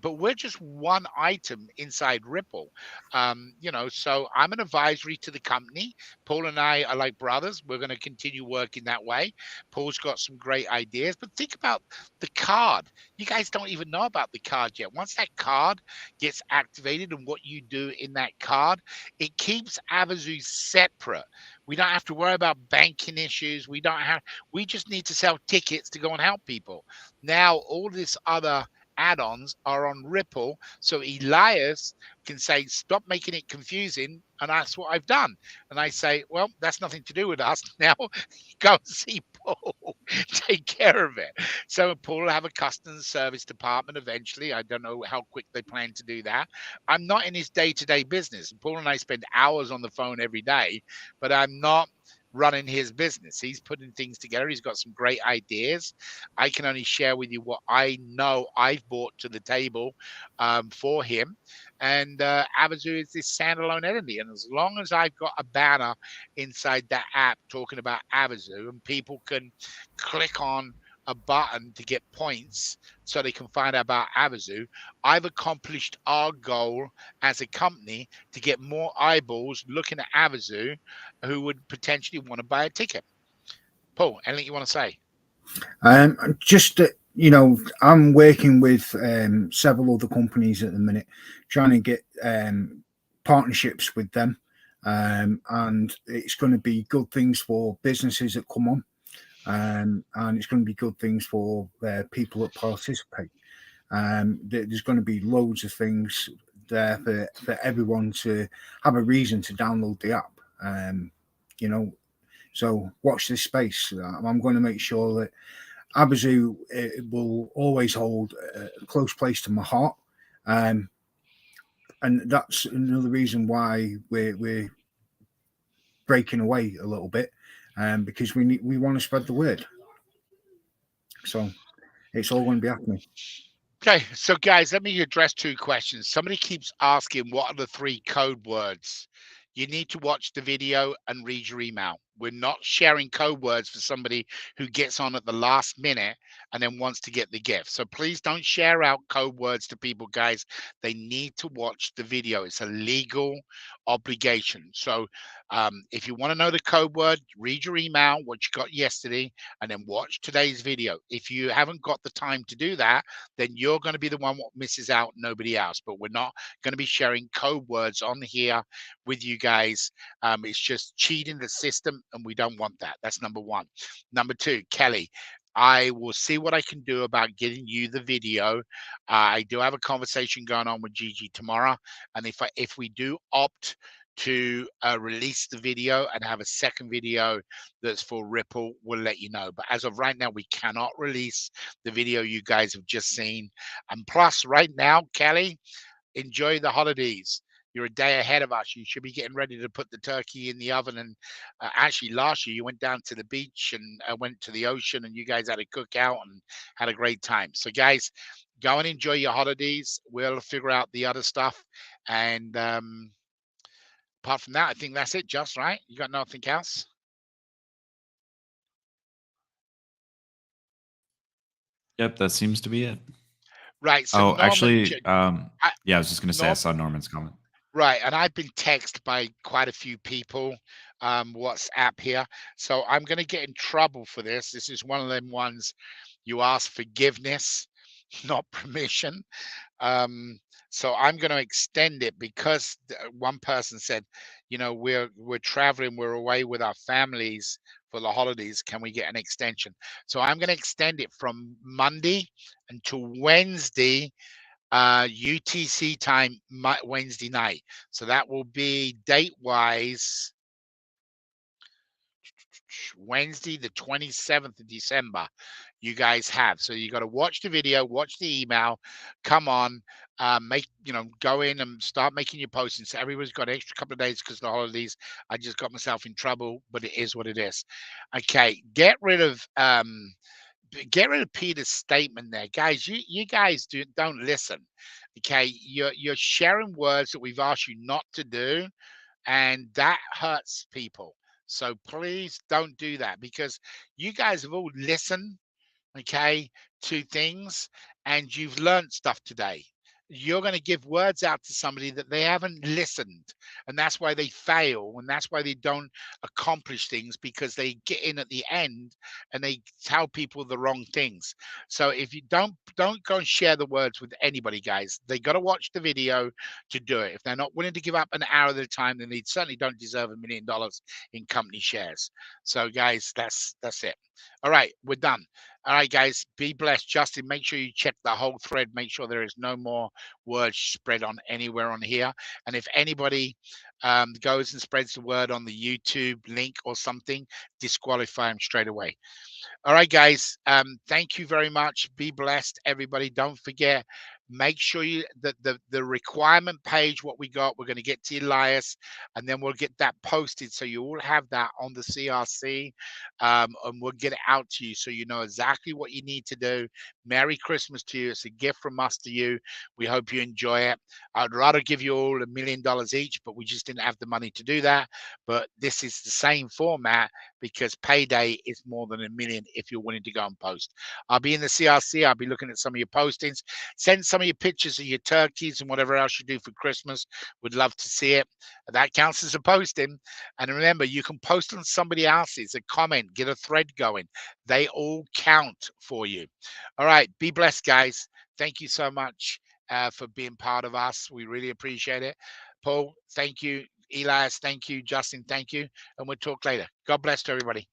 but we're just one item inside Ripple. So I'm an advisory to the company. Paul and I are like brothers. We're going to continue working that way. Paul's got some great ideas, but think about the card. You guys don't even know about the card yet. Once that card gets activated and what you do in that card, it keeps Avazu separate. We don't have to worry about banking issues. We just need to sell tickets to go and help people. Now, all this other add-ons are on Ripple. So Elias can say, stop making it confusing. And that's what I've done. And I say, well, that's nothing to do with us. Now go and see Paul, take care of it. So Paul will have a customer service department eventually. I don't know how quick they plan to do that. I'm not in his day-to-day business. Paul and I spend hours on the phone every day, but I'm not running his business. He's putting things together. He's got some great ideas. I can only share with you what I know I've brought to the table for him. and Avazoo is this standalone entity. And as long as I've got a banner inside that app talking about Avazoo, and people can click on a button to get points so they can find out about Avazoo, I've accomplished our goal as a company to get more eyeballs looking at Avazoo who would potentially want to buy a ticket. Paul, anything you want to say? Just that, I'm working with several other companies at the minute, trying to get partnerships with them, and it's going to be good things for businesses that come on, and it's going to be good things for people that participate. There's going to be loads of things there for everyone to have a reason to download the app. So watch this space. I'm going to make sure that Avazoo will always hold a close place to my heart, and that's another reason why we're breaking away a little bit, because we want to spread the word. So it's all going to be happening. Okay, so guys, let me address two questions. Somebody keeps asking, what are the 3 code words? You need to watch the video and read your email. We're not sharing code words for somebody who gets on at the last minute and then wants to get the gift. So please don't share out code words to people, guys. They need to watch the video. It's a legal obligation. So if you want to know the code word, read your email, what you got yesterday, and then watch today's video. If you haven't got the time to do that, then you're going to be the one what misses out, nobody else. But we're not going to be sharing code words on here with you guys. It's just cheating the system, and we don't want that. That's number 1. Number 2, Kelly, I will see what I can do about getting you the video. I do have a conversation going on with Gigi tomorrow, and if we do opt to release the video and have a second video that's for Ripple, we'll let you know. But as of right now, we cannot release the video you guys have just seen. And plus, right now, Kelly, enjoy the holidays. You're a day ahead of us. You should be getting ready to put the turkey in the oven. And actually, last year you went down to the beach and went to the ocean, and you guys had a cookout and had a great time. So, guys, go and enjoy your holidays. We'll figure out the other stuff. And apart from that, I think that's it. Just right. You got nothing else? Yep, that seems to be it. Right. So Oh, Norman, actually, I, yeah, I was just gonna say I saw Norman's comment. right, and I've been texted by quite a few people, WhatsApp here. So I'm going to get in trouble for this. This is one of them ones you ask forgiveness, not permission. So I'm going to extend it because one person said, we're traveling, we're away with our families for the holidays. Can we get an extension? So I'm going to extend it from Monday until Wednesday, UTC time, Wednesday night. So that will be date wise Wednesday, the 27th of December. You guys have. So you got to watch the video, watch the email, come on, go in and start making your postings. So everybody's got an extra couple of days because of the holidays. I just got myself in trouble, but it is what it is. Okay, get rid of Peter's statement there, guys. You guys don't listen. Okay, you're sharing words that we've asked you not to do, and that hurts people. So please don't do that, because you guys have all listened, okay, to things, and you've learned stuff today. You're going to give words out to somebody that they haven't listened, and that's why they fail, and that's why they don't accomplish things, because they get in at the end and they tell people the wrong things. So if you don't go and share the words with anybody, guys. They got to watch the video to do it. If they're not willing to give up an hour of their time, then they certainly don't deserve $1 million in company shares. So guys, that's it. All right, we're done. All right, guys, be blessed. Justin, make sure you check the whole thread. Make sure there is no more words spread on anywhere on here. And if anybody goes and spreads the word on the YouTube link or something, disqualify them straight away. All right, guys, thank you very much. Be blessed, everybody. Don't forget, make sure you that the requirement page, what we got, we're going to get to Elias, and then we'll get that posted so you all have that on the CRC, and we'll get it out to you so you know exactly what you need to do. Merry Christmas to you. It's a gift from us to you. We hope you enjoy it. I'd rather give you all $1 million each, but we just didn't have the money to do that. But this is the same format because payday is more than $1 million if you're willing to go and post. I'll be in the CRC. I'll be looking at some of your postings. Send some of your pictures of your turkeys and whatever else you do for Christmas. Would love to see it. That counts as a posting. And remember, you can post on somebody else's, a comment, get a thread going. They all count for you. All right. Be blessed, guys. Thank you so much for being part of us. We really appreciate it. Paul, thank you. Elias, thank you. Justin, thank you. And we'll talk later. God bless to everybody.